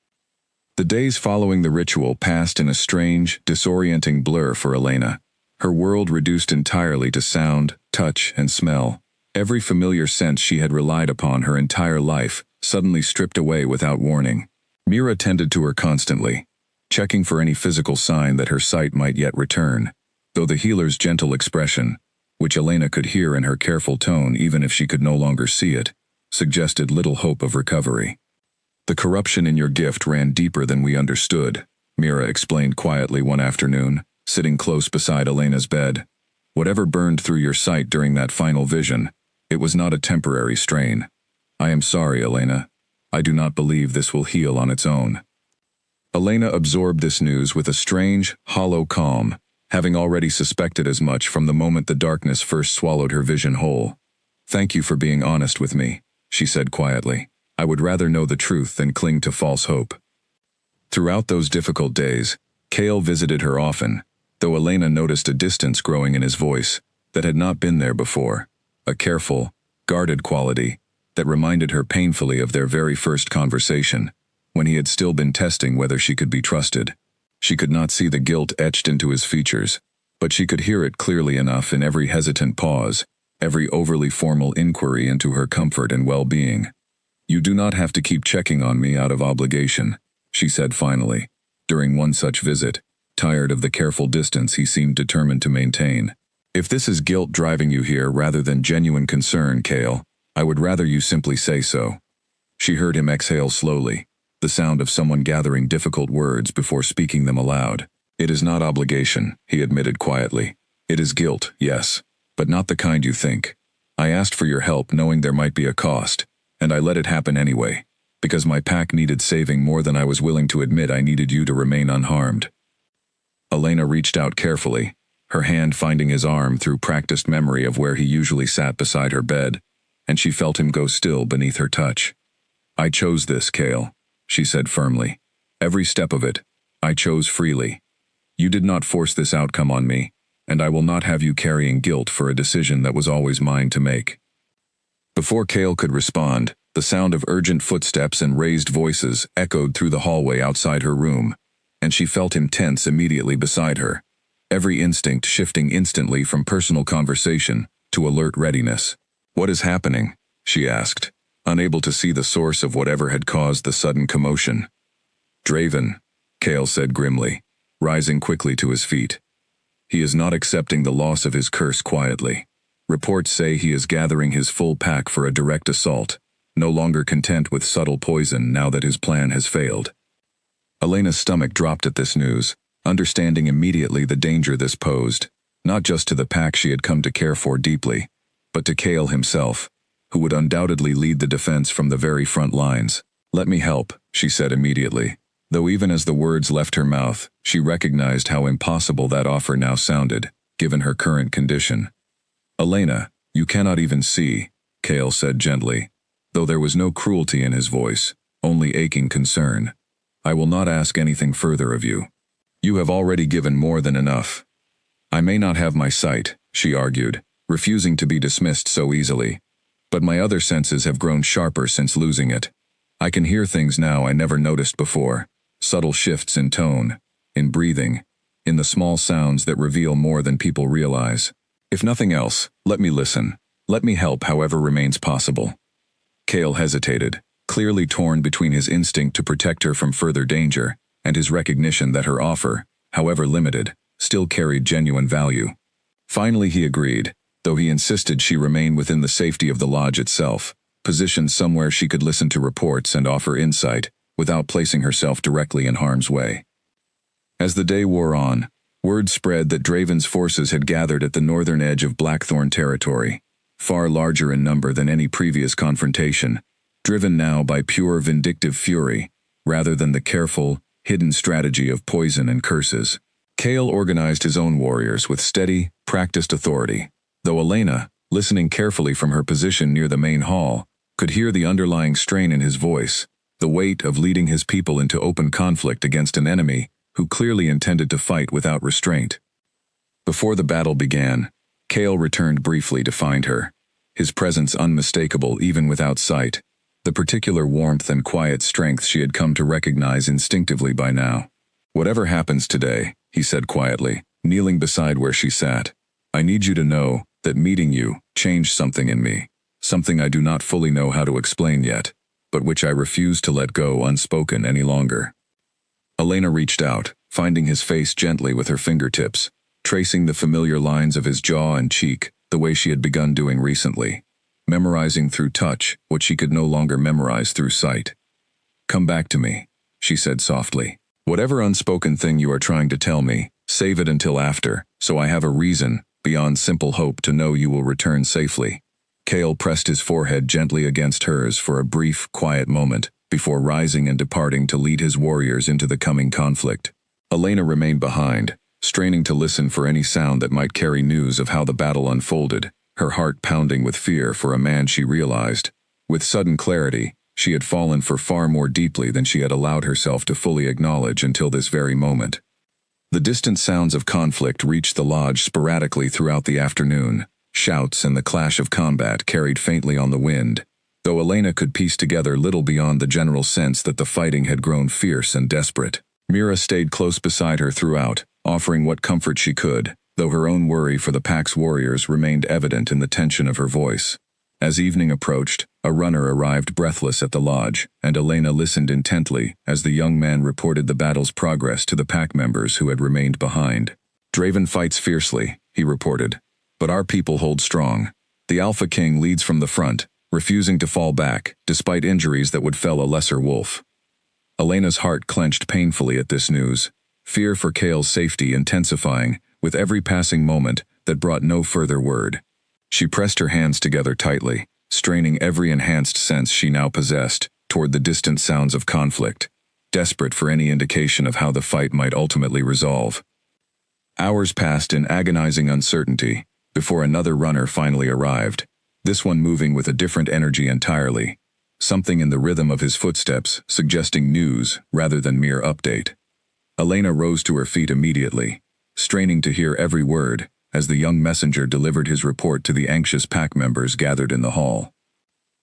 The days following the ritual passed in a strange, disorienting blur for Elena, her world reduced entirely to sound, touch, and smell. Every familiar sense she had relied upon her entire life suddenly stripped away without warning. Mira tended to her constantly, checking for any physical sign that her sight might yet return, though the healer's gentle expression, which Elena could hear in her careful tone even if she could no longer see it, suggested little hope of recovery. "The corruption in your gift ran deeper than we understood," Mira explained quietly one afternoon, sitting close beside Elena's bed. "Whatever burned through your sight during that final vision, it was not a temporary strain. I am sorry, Elena. I do not believe this will heal on its own." Elena absorbed this news with a strange, hollow calm, having already suspected as much from the moment the darkness first swallowed her vision whole. "Thank you for being honest with me," she said quietly. "I would rather know the truth than cling to false hope." Throughout those difficult days, Cale visited her often, though Elena noticed a distance growing in his voice that had not been there before, a careful, guarded quality that reminded her painfully of their very first conversation, when he had still been testing whether she could be trusted. She could not see the guilt etched into his features, but she could hear it clearly enough in every hesitant pause, every overly formal inquiry into her comfort and well-being. "You do not have to keep checking on me out of obligation," she said finally, during one such visit, tired of the careful distance he seemed determined to maintain. "If this is guilt driving you here rather than genuine concern, Cale, I would rather you simply say so." She heard him exhale slowly, the sound of someone gathering difficult words before speaking them aloud. "It is not obligation," he admitted quietly. "It is guilt, yes, but not the kind you think. I asked for your help knowing there might be a cost, and I let it happen anyway, because my pack needed saving more than I was willing to admit. I needed you to remain unharmed." Elena reached out carefully, her hand finding his arm through practiced memory of where he usually sat beside her bed, and she felt him go still beneath her touch. "I chose this, Cale," she said firmly. "Every step of it, I chose freely. You did not force this outcome on me, and I will not have you carrying guilt for a decision that was always mine to make." Before Cale could respond, the sound of urgent footsteps and raised voices echoed through the hallway outside her room, and she felt him tense immediately beside her, every instinct shifting instantly from personal conversation to alert readiness. "What is happening?" she asked, unable to see the source of whatever had caused the sudden commotion. "Draven," Cale said grimly, rising quickly to his feet. "He is not accepting the loss of his curse quietly. Reports say he is gathering his full pack for a direct assault, no longer content with subtle poison now that his plan has failed." Elena's stomach dropped at this news, understanding immediately the danger this posed, not just to the pack she had come to care for deeply, but to Cale himself, who would undoubtedly lead the defense from the very front lines. "Let me help," she said immediately, though even as the words left her mouth, she recognized how impossible that offer now sounded, given her current condition. "Elena, you cannot even see," Cale said gently, though there was no cruelty in his voice, only aching concern. "I will not ask anything further of you. You have already given more than enough." "I may not have my sight," she argued, refusing to be dismissed so easily, "but my other senses have grown sharper since losing it. I can hear things now I never noticed before, subtle shifts in tone, in breathing, in the small sounds that reveal more than people realize. If nothing else, let me listen. Let me help however remains possible." Cale hesitated, clearly torn between his instinct to protect her from further danger and his recognition that her offer, however limited, still carried genuine value. Finally he agreed, though he insisted she remain within the safety of the lodge itself, positioned somewhere she could listen to reports and offer insight, without placing herself directly in harm's way. As the day wore on, word spread that Draven's forces had gathered at the northern edge of Blackthorn territory, far larger in number than any previous confrontation, driven now by pure vindictive fury, rather than the careful, hidden strategy of poison and curses. Kale organized his own warriors with steady, practiced authority, though Elena, listening carefully from her position near the main hall, could hear the underlying strain in his voice, the weight of leading his people into open conflict against an enemy who clearly intended to fight without restraint. Before the battle began, Kale returned briefly to find her, his presence unmistakable even without sight, the particular warmth and quiet strength she had come to recognize instinctively by now. "Whatever happens today," he said quietly, kneeling beside where she sat, "I need you to know that meeting you changed something in me, something I do not fully know how to explain yet, but which I refuse to let go unspoken any longer." Elena reached out, finding his face gently with her fingertips, tracing the familiar lines of his jaw and cheek the way she had begun doing recently, memorizing through touch what she could no longer memorize through sight. "Come back to me," she said softly. "Whatever unspoken thing you are trying to tell me, save it until after, so I have a reason, beyond simple hope, to know you will return safely." Kale pressed his forehead gently against hers for a brief, quiet moment, before rising and departing to lead his warriors into the coming conflict. Elena remained behind, straining to listen for any sound that might carry news of how the battle unfolded, her heart pounding with fear for a man she realized, with sudden clarity, she had fallen for far more deeply than she had allowed herself to fully acknowledge until this very moment. The distant sounds of conflict reached the lodge sporadically throughout the afternoon. Shouts and the clash of combat carried faintly on the wind, though Elena could piece together little beyond the general sense that the fighting had grown fierce and desperate. Mira stayed close beside her throughout, offering what comfort she could, though her own worry for the pack's warriors remained evident in the tension of her voice. As evening approached, a runner arrived breathless at the lodge, and Elena listened intently as the young man reported the battle's progress to the pack members who had remained behind. "Draven fights fiercely," he reported, "but our people hold strong. The Alpha King leads from the front, refusing to fall back, despite injuries that would fell a lesser wolf." Elena's heart clenched painfully at this news, fear for Kale's safety intensifying with every passing moment that brought no further word. She pressed her hands together tightly, straining every enhanced sense she now possessed toward the distant sounds of conflict, desperate for any indication of how the fight might ultimately resolve. Hours passed in agonizing uncertainty before another runner finally arrived, this one moving with a different energy entirely, something in the rhythm of his footsteps suggesting news rather than mere update. Elena rose to her feet immediately, straining to hear every word as the young messenger delivered his report to the anxious pack members gathered in the hall.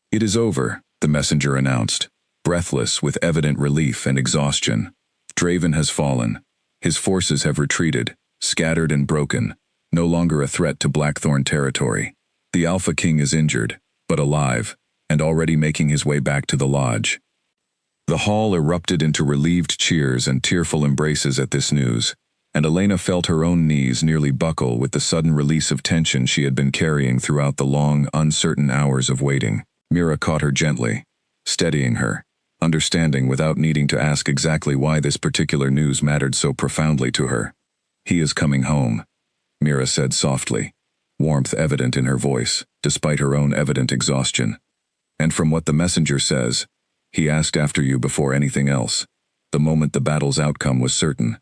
"It is over," the messenger announced, breathless with evident relief and exhaustion. "Draven has fallen. His forces have retreated, scattered and broken, no longer a threat to Blackthorn territory. The Alpha King is injured, but alive, and already making his way back to the lodge." The hall erupted into relieved cheers and tearful embraces at this news, and Elena felt her own knees nearly buckle with the sudden release of tension she had been carrying throughout the long, uncertain hours of waiting. Mira caught her gently, steadying her, understanding without needing to ask exactly why this particular news mattered so profoundly to her. "He is coming home," Mira said softly, warmth evident in her voice, despite her own evident exhaustion. "And from what the messenger says, he asked after you before anything else, the moment the battle's outcome was certain."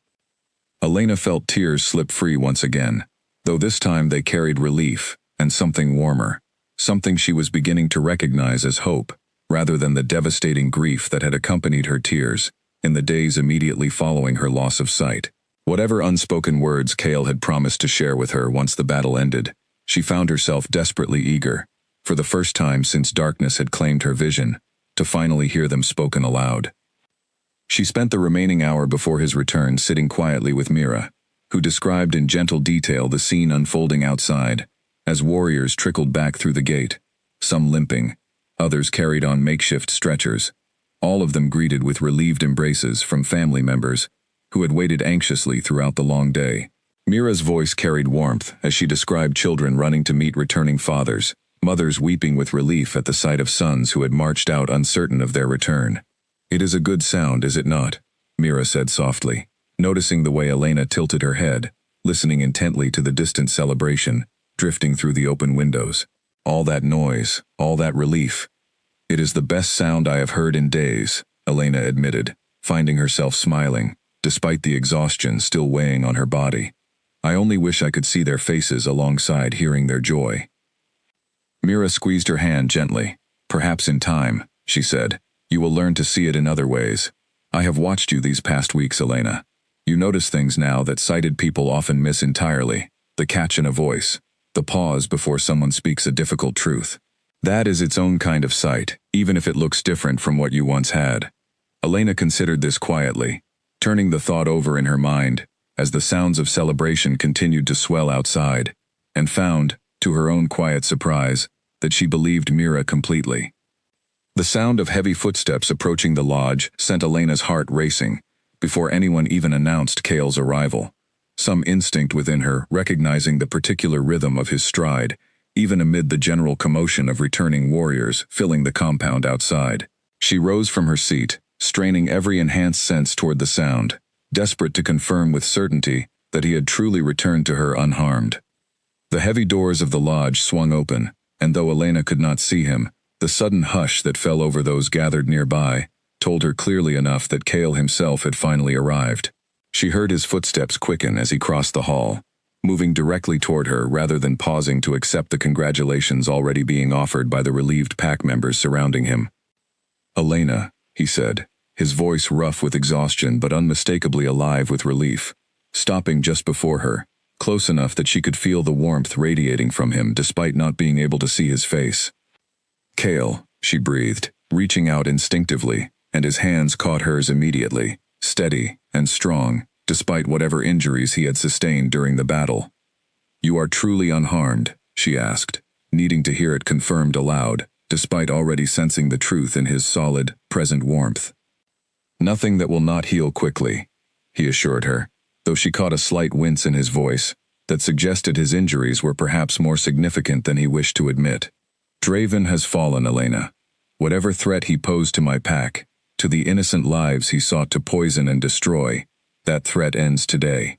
Elena felt tears slip free once again, though this time they carried relief and something warmer, something she was beginning to recognize as hope, rather than the devastating grief that had accompanied her tears in the days immediately following her loss of sight. Whatever unspoken words Kale had promised to share with her once the battle ended, she found herself desperately eager, for the first time since darkness had claimed her vision, to finally hear them spoken aloud. She spent the remaining hour before his return sitting quietly with Mira, who described in gentle detail the scene unfolding outside, as warriors trickled back through the gate, some limping, others carried on makeshift stretchers, all of them greeted with relieved embraces from family members who had waited anxiously throughout the long day. Mira's voice carried warmth as she described children running to meet returning fathers, mothers weeping with relief at the sight of sons who had marched out uncertain of their return. "It is a good sound, is it not?" Mira said softly, noticing the way Elena tilted her head, listening intently to the distant celebration, drifting through the open windows. "All that noise, all that relief. It is the best sound I have heard in days," Elena admitted, finding herself smiling, despite the exhaustion still weighing on her body. I only wish I could see their faces alongside hearing their joy. Mira squeezed her hand gently. Perhaps in time, she said, you will learn to see it in other ways. I have watched you these past weeks, Elena. You notice things now that sighted people often miss entirely. The catch in a voice. The pause before someone speaks a difficult truth. That is its own kind of sight, even if it looks different from what you once had. Elena considered this quietly, turning the thought over in her mind, as the sounds of celebration continued to swell outside, and found, to her own quiet surprise, that she believed Mira completely. The sound of heavy footsteps approaching the lodge sent Elena's heart racing, before anyone even announced Cale's arrival. Some instinct within her recognizing the particular rhythm of his stride, even amid the general commotion of returning warriors filling the compound outside. She rose from her seat, straining every enhanced sense toward the sound, desperate to confirm with certainty that he had truly returned to her unharmed. The heavy doors of the lodge swung open, and though Elena could not see him, the sudden hush that fell over those gathered nearby told her clearly enough that Cale himself had finally arrived. She heard his footsteps quicken as he crossed the hall, moving directly toward her rather than pausing to accept the congratulations already being offered by the relieved pack members surrounding him. "Elena," he said, his voice rough with exhaustion but unmistakably alive with relief, stopping just before her, close enough that she could feel the warmth radiating from him despite not being able to see his face. "Cale," she breathed, reaching out instinctively, and his hands caught hers immediately, steady and strong, despite whatever injuries he had sustained during the battle. "You are truly unharmed?" she asked, needing to hear it confirmed aloud, despite already sensing the truth in his solid, present warmth. "Nothing that will not heal quickly," he assured her, though she caught a slight wince in his voice that suggested his injuries were perhaps more significant than he wished to admit. "Draven has fallen, Elena. Whatever threat he posed to my pack, to the innocent lives he sought to poison and destroy, that threat ends today."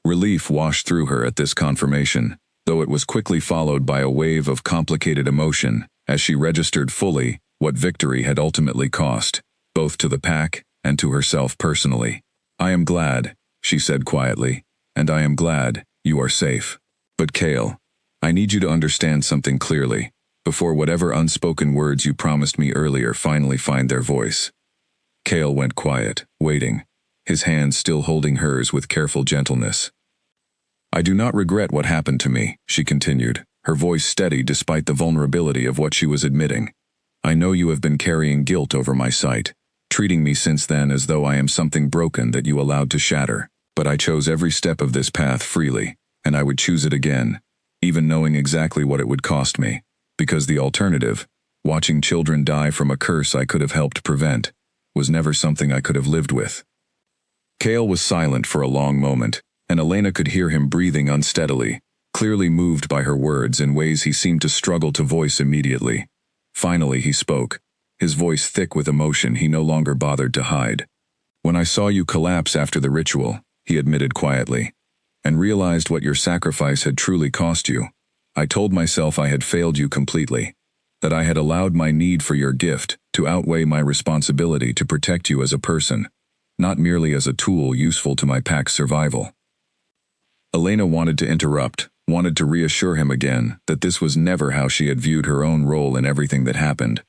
Relief washed through her at this confirmation, though it was quickly followed by a wave of complicated emotion as she registered fully what victory had ultimately cost, both to the pack and to herself personally. "I am glad," she said quietly, "and I am glad you are safe. But Cale, I need you to understand something clearly, before whatever unspoken words you promised me earlier finally find their voice." Cale went quiet, waiting, his hands still holding hers with careful gentleness. "I do not regret what happened to me," she continued, her voice steady despite the vulnerability of what she was admitting. "I know you have been carrying guilt over my sight, treating me since then as though I am something broken that you allowed to shatter. But I chose every step of this path freely, and I would choose it again, even knowing exactly what it would cost me, because the alternative, watching children die from a curse I could have helped prevent, was never something I could have lived with." Cale was silent for a long moment, and Elena could hear him breathing unsteadily, clearly moved by her words in ways he seemed to struggle to voice immediately. Finally he spoke, his voice thick with emotion he no longer bothered to hide. "When I saw you collapse after the ritual," he admitted quietly, "and realized what your sacrifice had truly cost you, I told myself I had failed you completely, that I had allowed my need for your gift to outweigh my responsibility to protect you as a person, not merely as a tool useful to my pack's survival." Elena wanted to interrupt, wanted to reassure him again that this was never how she had viewed her own role in everything that happened,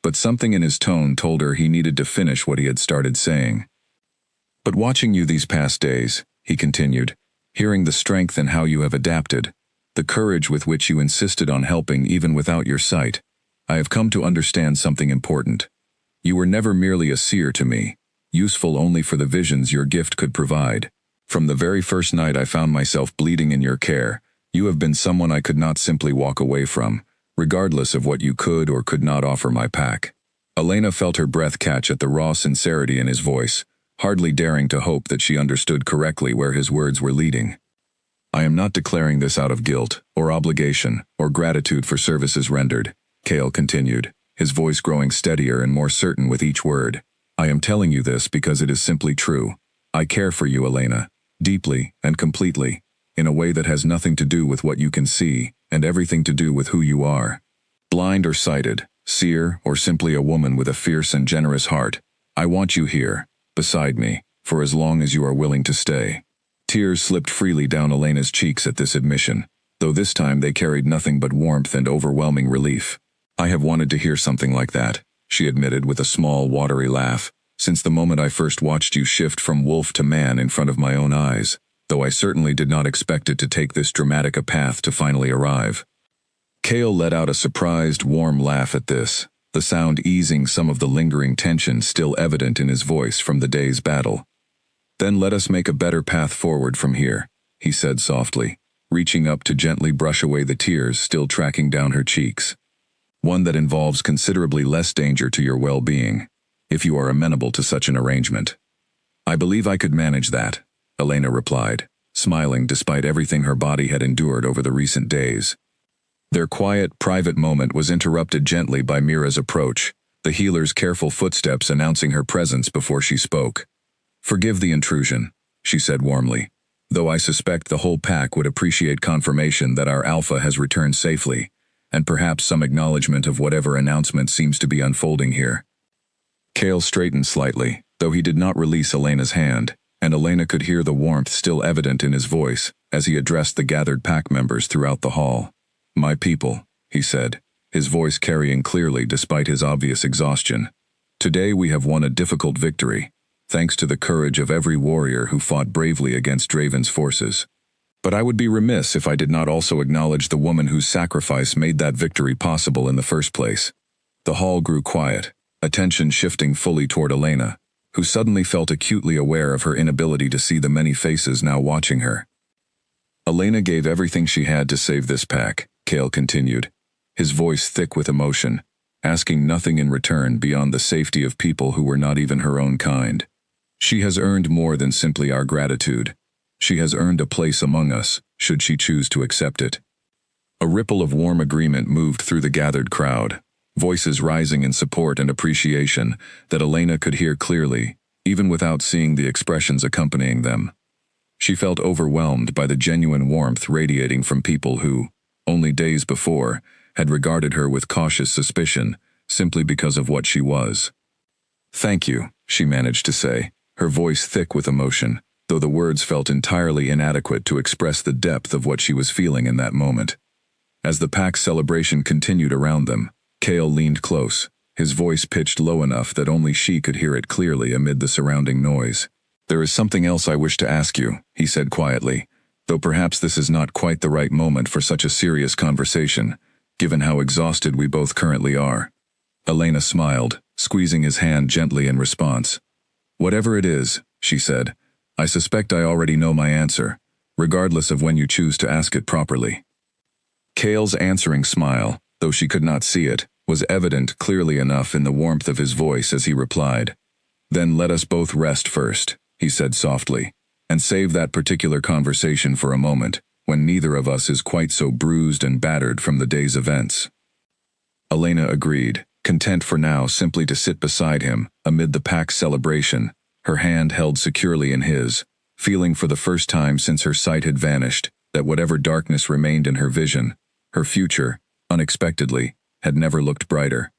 but something in his tone told her he needed to finish what he had started saying. "But watching you these past days," he continued, "hearing the strength and how you have adapted, the courage with which you insisted on helping even without your sight, I have come to understand something important. You were never merely a seer to me, useful only for the visions your gift could provide. From the very first night I found myself bleeding in your care, you have been someone I could not simply walk away from, regardless of what you could or could not offer my pack." Elena felt her breath catch at the raw sincerity in his voice, hardly daring to hope that she understood correctly where his words were leading. "I am not declaring this out of guilt, or obligation, or gratitude for services rendered," Cale continued, his voice growing steadier and more certain with each word. "I am telling you this because it is simply true. I care for you, Elena, deeply and completely, in a way that has nothing to do with what you can see, and everything to do with who you are. Blind or sighted, seer or simply a woman with a fierce and generous heart, I want you here, beside me, for as long as you are willing to stay." Tears slipped freely down Elena's cheeks at this admission, though this time they carried nothing but warmth and overwhelming relief. "I have wanted to hear something like that," she admitted with a small, watery laugh, "since the moment I first watched you shift from wolf to man in front of my own eyes, though I certainly did not expect it to take this dramatic a path to finally arrive." Cale let out a surprised, warm laugh at this, the sound easing some of the lingering tension still evident in his voice from the day's battle. "Then let us make a better path forward from here," he said softly, reaching up to gently brush away the tears still tracking down her cheeks. "One that involves considerably less danger to your well-being, if you are amenable to such an arrangement." "I believe I could manage that," Elena replied, smiling despite everything her body had endured over the recent days. Their quiet, private moment was interrupted gently by Mira's approach, the healer's careful footsteps announcing her presence before she spoke. "Forgive the intrusion," she said warmly, "though I suspect the whole pack would appreciate confirmation that our alpha has returned safely, and perhaps some acknowledgement of whatever announcement seems to be unfolding here." Cale straightened slightly, though he did not release Elena's hand, and Elena could hear the warmth still evident in his voice as he addressed the gathered pack members throughout the hall. "My people," he said, his voice carrying clearly despite his obvious exhaustion. "Today we have won a difficult victory, thanks to the courage of every warrior who fought bravely against Draven's forces. But I would be remiss if I did not also acknowledge the woman whose sacrifice made that victory possible in the first place." The hall grew quiet, attention shifting fully toward Elena, who suddenly felt acutely aware of her inability to see the many faces now watching her. "Elena gave everything she had to save this pack," Cale continued, his voice thick with emotion, asking nothing in return beyond the safety of people who were not even her own kind. "She has earned more than simply our gratitude. She has earned a place among us, should she choose to accept it." A ripple of warm agreement moved through the gathered crowd, voices rising in support and appreciation that Elena could hear clearly, even without seeing the expressions accompanying them. She felt overwhelmed by the genuine warmth radiating from people who, only days before, had regarded her with cautious suspicion, simply because of what she was. "Thank you," she managed to say, her voice thick with emotion, though the words felt entirely inadequate to express the depth of what she was feeling in that moment. As the pack's celebration continued around them, Cale leaned close, his voice pitched low enough that only she could hear it clearly amid the surrounding noise. "There is something else I wish to ask you," he said quietly, "though perhaps this is not quite the right moment for such a serious conversation, given how exhausted we both currently are." Elena smiled, squeezing his hand gently in response. "Whatever it is," she said, "I suspect I already know my answer, regardless of when you choose to ask it properly." Cale's answering smile, though she could not see it, was evident clearly enough in the warmth of his voice as he replied. "Then let us both rest first," he said softly, "and save that particular conversation for a moment, when neither of us is quite so bruised and battered from the day's events." Elena agreed, content for now simply to sit beside him, amid the pack's celebration, her hand held securely in his, feeling for the first time since her sight had vanished, that whatever darkness remained in her vision, her future, unexpectedly, had never looked brighter.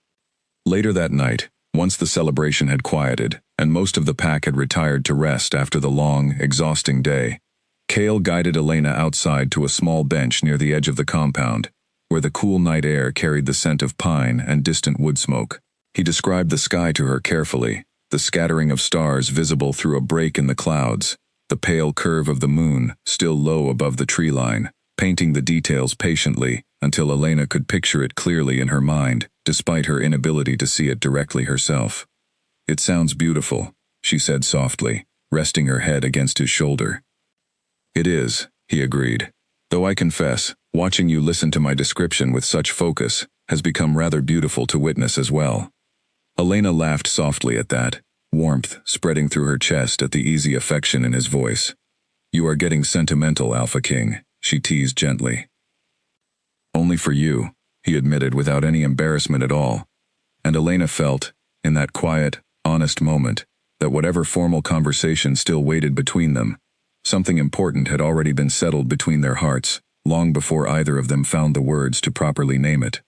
Later that night, once the celebration had quieted, and most of the pack had retired to rest after the long, exhausting day, Cale guided Elena outside to a small bench near the edge of the compound, where the cool night air carried the scent of pine and distant wood smoke. He described the sky to her carefully, the scattering of stars visible through a break in the clouds, the pale curve of the moon still low above the tree line, painting the details patiently until Elena could picture it clearly in her mind, despite her inability to see it directly herself. "It sounds beautiful," she said softly, resting her head against his shoulder. "It is," he agreed, "though I confess, watching you listen to my description with such focus has become rather beautiful to witness as well." Elena laughed softly at that, warmth spreading through her chest at the easy affection in his voice. "You are getting sentimental, Alpha King," she teased gently. "Only for you," he admitted without any embarrassment at all, and Elena felt, in that quiet, honest moment, that whatever formal conversation still waited between them, something important had already been settled between their hearts, long before either of them found the words to properly name it.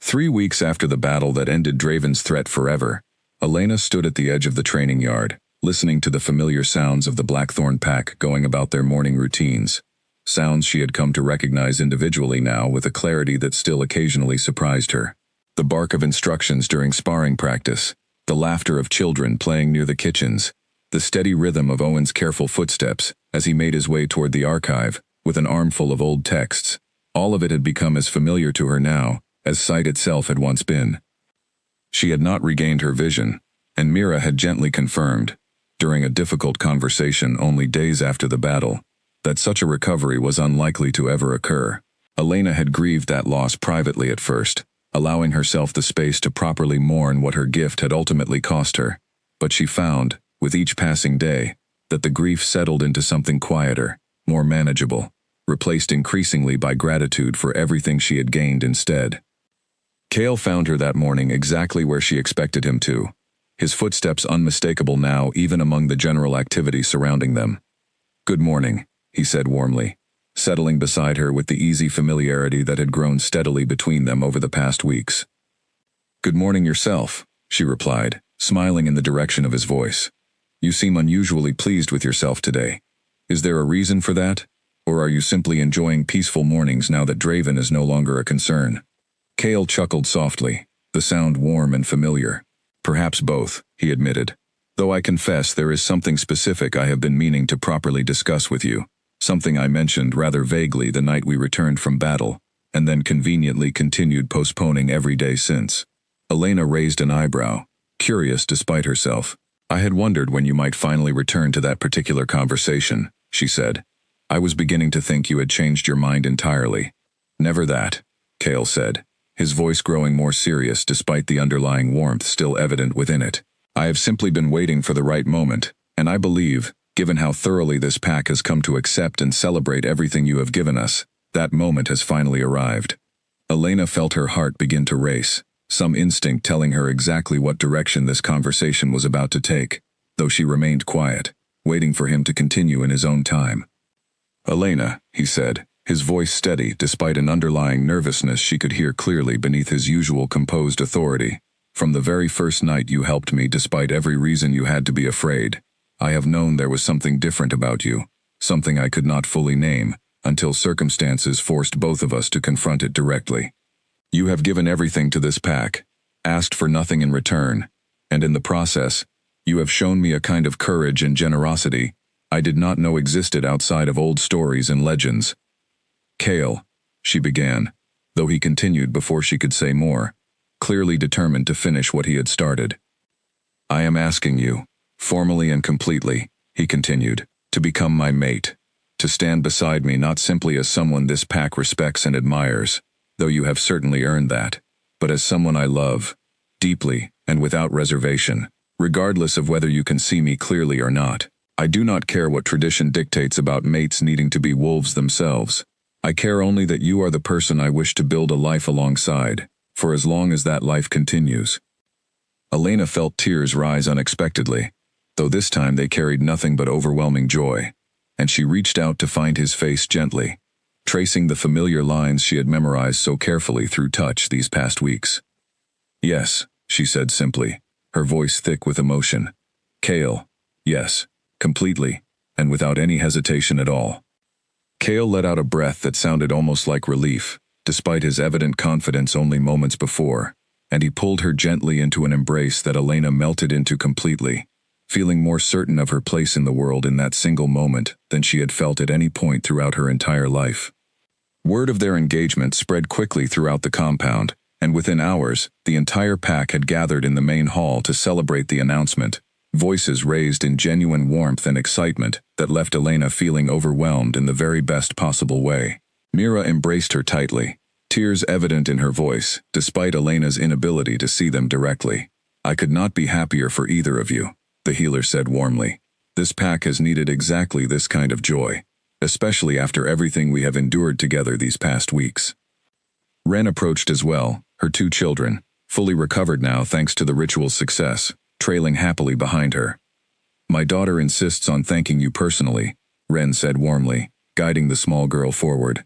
3 weeks after the battle that ended Draven's threat forever, Elena stood at the edge of the training yard, listening to the familiar sounds of the Blackthorn pack going about their morning routines. Sounds she had come to recognize individually now with a clarity that still occasionally surprised her. The bark of instructions during sparring practice, the laughter of children playing near the kitchens, the steady rhythm of Owen's careful footsteps as he made his way toward the archive with an armful of old texts. All of it had become as familiar to her now as sight itself had once been. She had not regained her vision, and Mira had gently confirmed, during a difficult conversation only days after the battle, that such a recovery was unlikely to ever occur. Elena had grieved that loss privately at first, allowing herself the space to properly mourn what her gift had ultimately cost her. But she found, with each passing day, that the grief settled into something quieter, more manageable, replaced increasingly by gratitude for everything she had gained instead. Cale found her that morning exactly where she expected him to, his footsteps unmistakable now even among the general activity surrounding them. "Good morning," he said warmly, settling beside her with the easy familiarity that had grown steadily between them over the past weeks. "Good morning yourself," she replied, smiling in the direction of his voice. "You seem unusually pleased with yourself today. Is there a reason for that? Or are you simply enjoying peaceful mornings now that Draven is no longer a concern?" Cale chuckled softly, the sound warm and familiar. "Perhaps both," he admitted. "Though I confess there is something specific I have been meaning to properly discuss with you, something I mentioned rather vaguely the night we returned from battle, and then conveniently continued postponing every day since." Elena raised an eyebrow, curious despite herself. "I had wondered when you might finally return to that particular conversation," she said. "I was beginning to think you had changed your mind entirely." "Never that," Cale said, his voice growing more serious despite the underlying warmth still evident within it. "I have simply been waiting for the right moment, and I believe, given how thoroughly this pack has come to accept and celebrate everything you have given us, that moment has finally arrived." Elena felt her heart begin to race, some instinct telling her exactly what direction this conversation was about to take, though she remained quiet, waiting for him to continue in his own time. "Elena," he said, his voice steady despite an underlying nervousness she could hear clearly beneath his usual composed authority. "From the very first night you helped me despite every reason you had to be afraid, I have known there was something different about you, something I could not fully name, until circumstances forced both of us to confront it directly. You have given everything to this pack, asked for nothing in return, and in the process, you have shown me a kind of courage and generosity I did not know existed outside of old stories and legends." "Cale," she began, though he continued before she could say more, clearly determined to finish what he had started. "I am asking you, formally and completely," he continued, "to become my mate, to stand beside me not simply as someone this pack respects and admires, though you have certainly earned that, but as someone I love, deeply and without reservation, regardless of whether you can see me clearly or not. I do not care what tradition dictates about mates needing to be wolves themselves. I care only that you are the person I wish to build a life alongside, for as long as that life continues." Elena felt tears rise unexpectedly, though this time they carried nothing but overwhelming joy, and she reached out to find his face gently, tracing the familiar lines she had memorized so carefully through touch these past weeks. "Yes," she said simply, her voice thick with emotion. "Cale, yes, completely, and without any hesitation at all." Cale let out a breath that sounded almost like relief, despite his evident confidence only moments before, and he pulled her gently into an embrace that Elena melted into completely, feeling more certain of her place in the world in that single moment than she had felt at any point throughout her entire life. Word of their engagement spread quickly throughout the compound, and within hours, the entire pack had gathered in the main hall to celebrate the announcement, voices raised in genuine warmth and excitement that left Elena feeling overwhelmed in the very best possible way. Mira embraced her tightly, tears evident in her voice, despite Elena's inability to see them directly. "I could not be happier for either of you," the healer said warmly. "This pack has needed exactly this kind of joy, especially after everything we have endured together these past weeks." Ren approached as well, her 2 children, fully recovered now thanks to the ritual's success, trailing happily behind her. "My daughter insists on thanking you personally," Ren said warmly, guiding the small girl forward.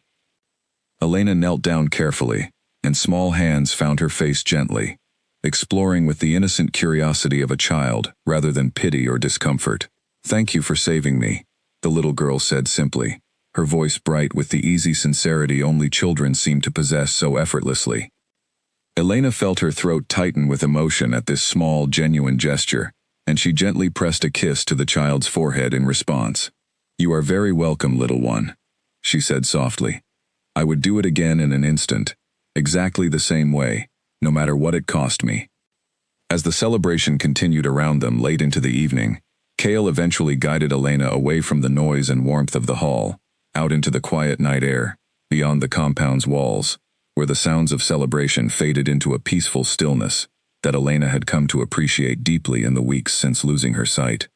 Elena knelt down carefully, and small hands found her face gently, exploring with the innocent curiosity of a child rather than pity or discomfort. "Thank you for saving me," the little girl said simply, her voice bright with the easy sincerity only children seem to possess so effortlessly. Elena felt her throat tighten with emotion at this small, genuine gesture, and she gently pressed a kiss to the child's forehead in response. "You are very welcome, little one," she said softly. "I would do it again in an instant, exactly the same way, no matter what it cost me." As the celebration continued around them late into the evening, Kale eventually guided Elena away from the noise and warmth of the hall, out into the quiet night air, beyond the compound's walls, where the sounds of celebration faded into a peaceful stillness that Elena had come to appreciate deeply in the weeks since losing her sight.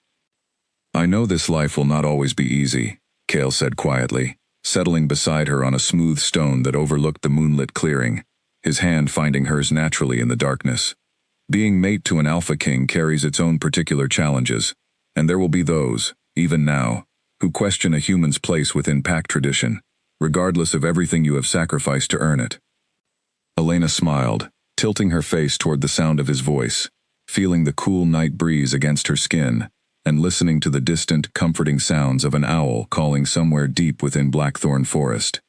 "I know this life will not always be easy," Kale said quietly, settling beside her on a smooth stone that overlooked the moonlit clearing, his hand finding hers naturally in the darkness. "Being mate to an alpha king carries its own particular challenges, and there will be those, even now, who question a human's place within pack tradition, regardless of everything you have sacrificed to earn it." Elena smiled, tilting her face toward the sound of his voice, feeling the cool night breeze against her skin, and listening to the distant, comforting sounds of an owl calling somewhere deep within Blackthorn Forest.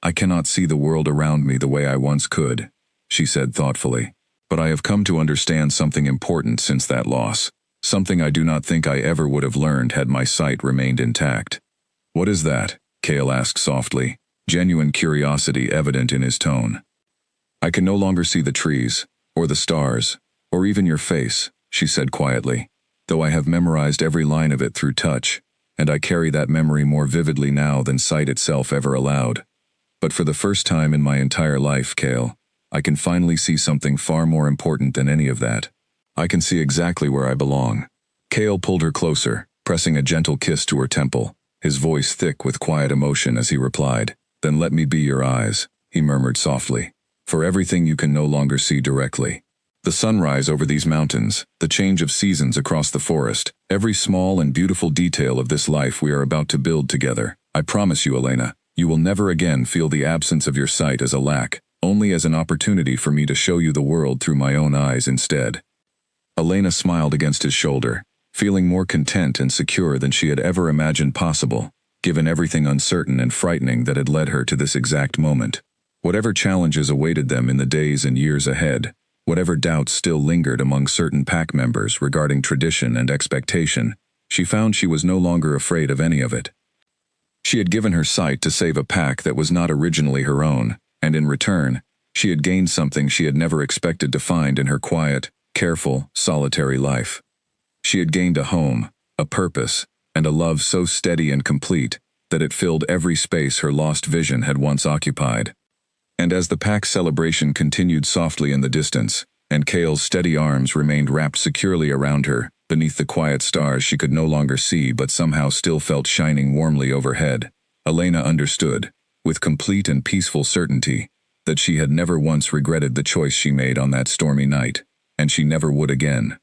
"I cannot see the world around me the way I once could," she said thoughtfully, "but I have come to understand something important since that loss, something I do not think I ever would have learned had my sight remained intact." "What is that?" Kale asked softly, genuine curiosity evident in his tone. "I can no longer see the trees, or the stars, or even your face," she said quietly, "though I have memorized every line of it through touch, and I carry that memory more vividly now than sight itself ever allowed. But for the first time in my entire life, Kale, I can finally see something far more important than any of that. I can see exactly where I belong." Kale pulled her closer, pressing a gentle kiss to her temple, his voice thick with quiet emotion as he replied, "Then let me be your eyes," he murmured softly, "for everything you can no longer see directly. The sunrise over these mountains, the change of seasons across the forest, every small and beautiful detail of this life we are about to build together. I promise you, Elena, you will never again feel the absence of your sight as a lack, only as an opportunity for me to show you the world through my own eyes instead." Elena smiled against his shoulder, feeling more content and secure than she had ever imagined possible, given everything uncertain and frightening that had led her to this exact moment. Whatever challenges awaited them in the days and years ahead, whatever doubts still lingered among certain pack members regarding tradition and expectation, she found she was no longer afraid of any of it. She had given her sight to save a pack that was not originally her own, and in return, she had gained something she had never expected to find in her quiet, careful, solitary life. She had gained a home, a purpose, and a love so steady and complete that it filled every space her lost vision had once occupied. And as the pack celebration continued softly in the distance, and Kale's steady arms remained wrapped securely around her, beneath the quiet stars she could no longer see but somehow still felt shining warmly overhead, Elena understood, with complete and peaceful certainty, that she had never once regretted the choice she made on that stormy night, and she never would again.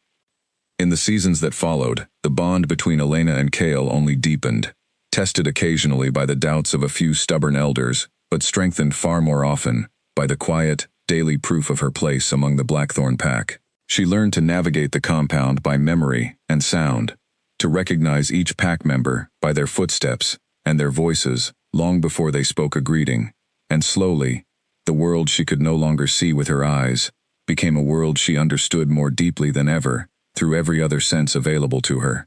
In the seasons that followed, the bond between Elena and Kale only deepened, tested occasionally by the doubts of a few stubborn elders, but strengthened far more often by the quiet, daily proof of her place among the Blackthorn pack. She learned to navigate the compound by memory and sound, to recognize each pack member by their footsteps and their voices long before they spoke a greeting, and slowly, the world she could no longer see with her eyes became a world she understood more deeply than ever through every other sense available to her.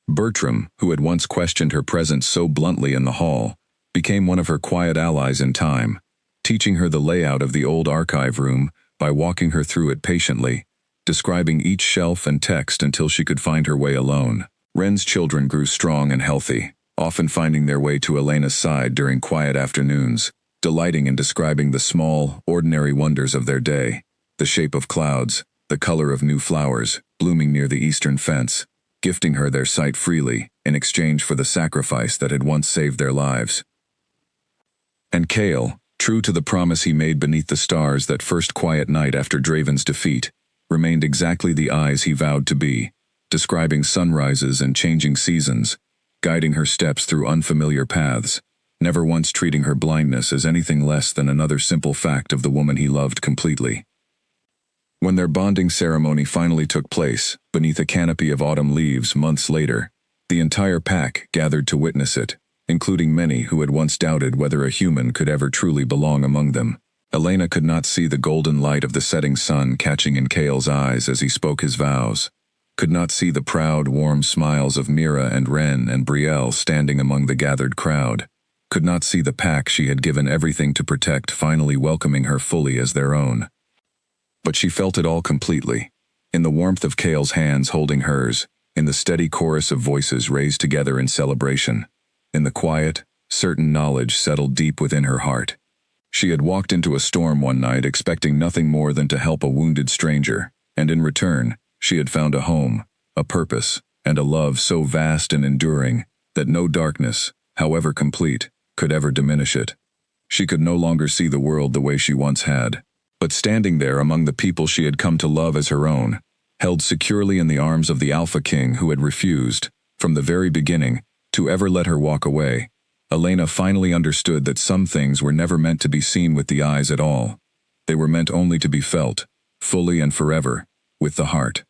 Bertram, who had once questioned her presence so bluntly in the hall, became one of her quiet allies in time, teaching her the layout of the old archive room by walking her through it patiently, describing each shelf and text until she could find her way alone. Ren's children grew strong and healthy, often finding their way to Elena's side during quiet afternoons, delighting in describing the small, ordinary wonders of their day, the shape of clouds, the color of new flowers blooming near the eastern fence, gifting her their sight freely in exchange for the sacrifice that had once saved their lives. And Kale, true to the promise he made beneath the stars that first quiet night after Draven's defeat, remained exactly the eyes he vowed to be, describing sunrises and changing seasons, guiding her steps through unfamiliar paths, never once treating her blindness as anything less than another simple fact of the woman he loved completely. When their bonding ceremony finally took place, beneath a canopy of autumn leaves months later, the entire pack gathered to witness it, including many who had once doubted whether a human could ever truly belong among them. Elena could not see the golden light of the setting sun catching in Cale's eyes as he spoke his vows, could not see the proud, warm smiles of Mira and Ren and Brielle standing among the gathered crowd, could not see the pack she had given everything to protect finally welcoming her fully as their own. But she felt it all completely, in the warmth of Cale's hands holding hers, in the steady chorus of voices raised together in celebration, in the quiet, certain knowledge settled deep within her heart. She had walked into a storm one night expecting nothing more than to help a wounded stranger, and in return, she had found a home, a purpose, and a love so vast and enduring that no darkness, however complete, could ever diminish it. She could no longer see the world the way she once had, but standing there among the people she had come to love as her own, held securely in the arms of the Alpha King who had refused, from the very beginning, to ever let her walk away, Elena finally understood that some things were never meant to be seen with the eyes at all. They were meant only to be felt, fully and forever, with the heart.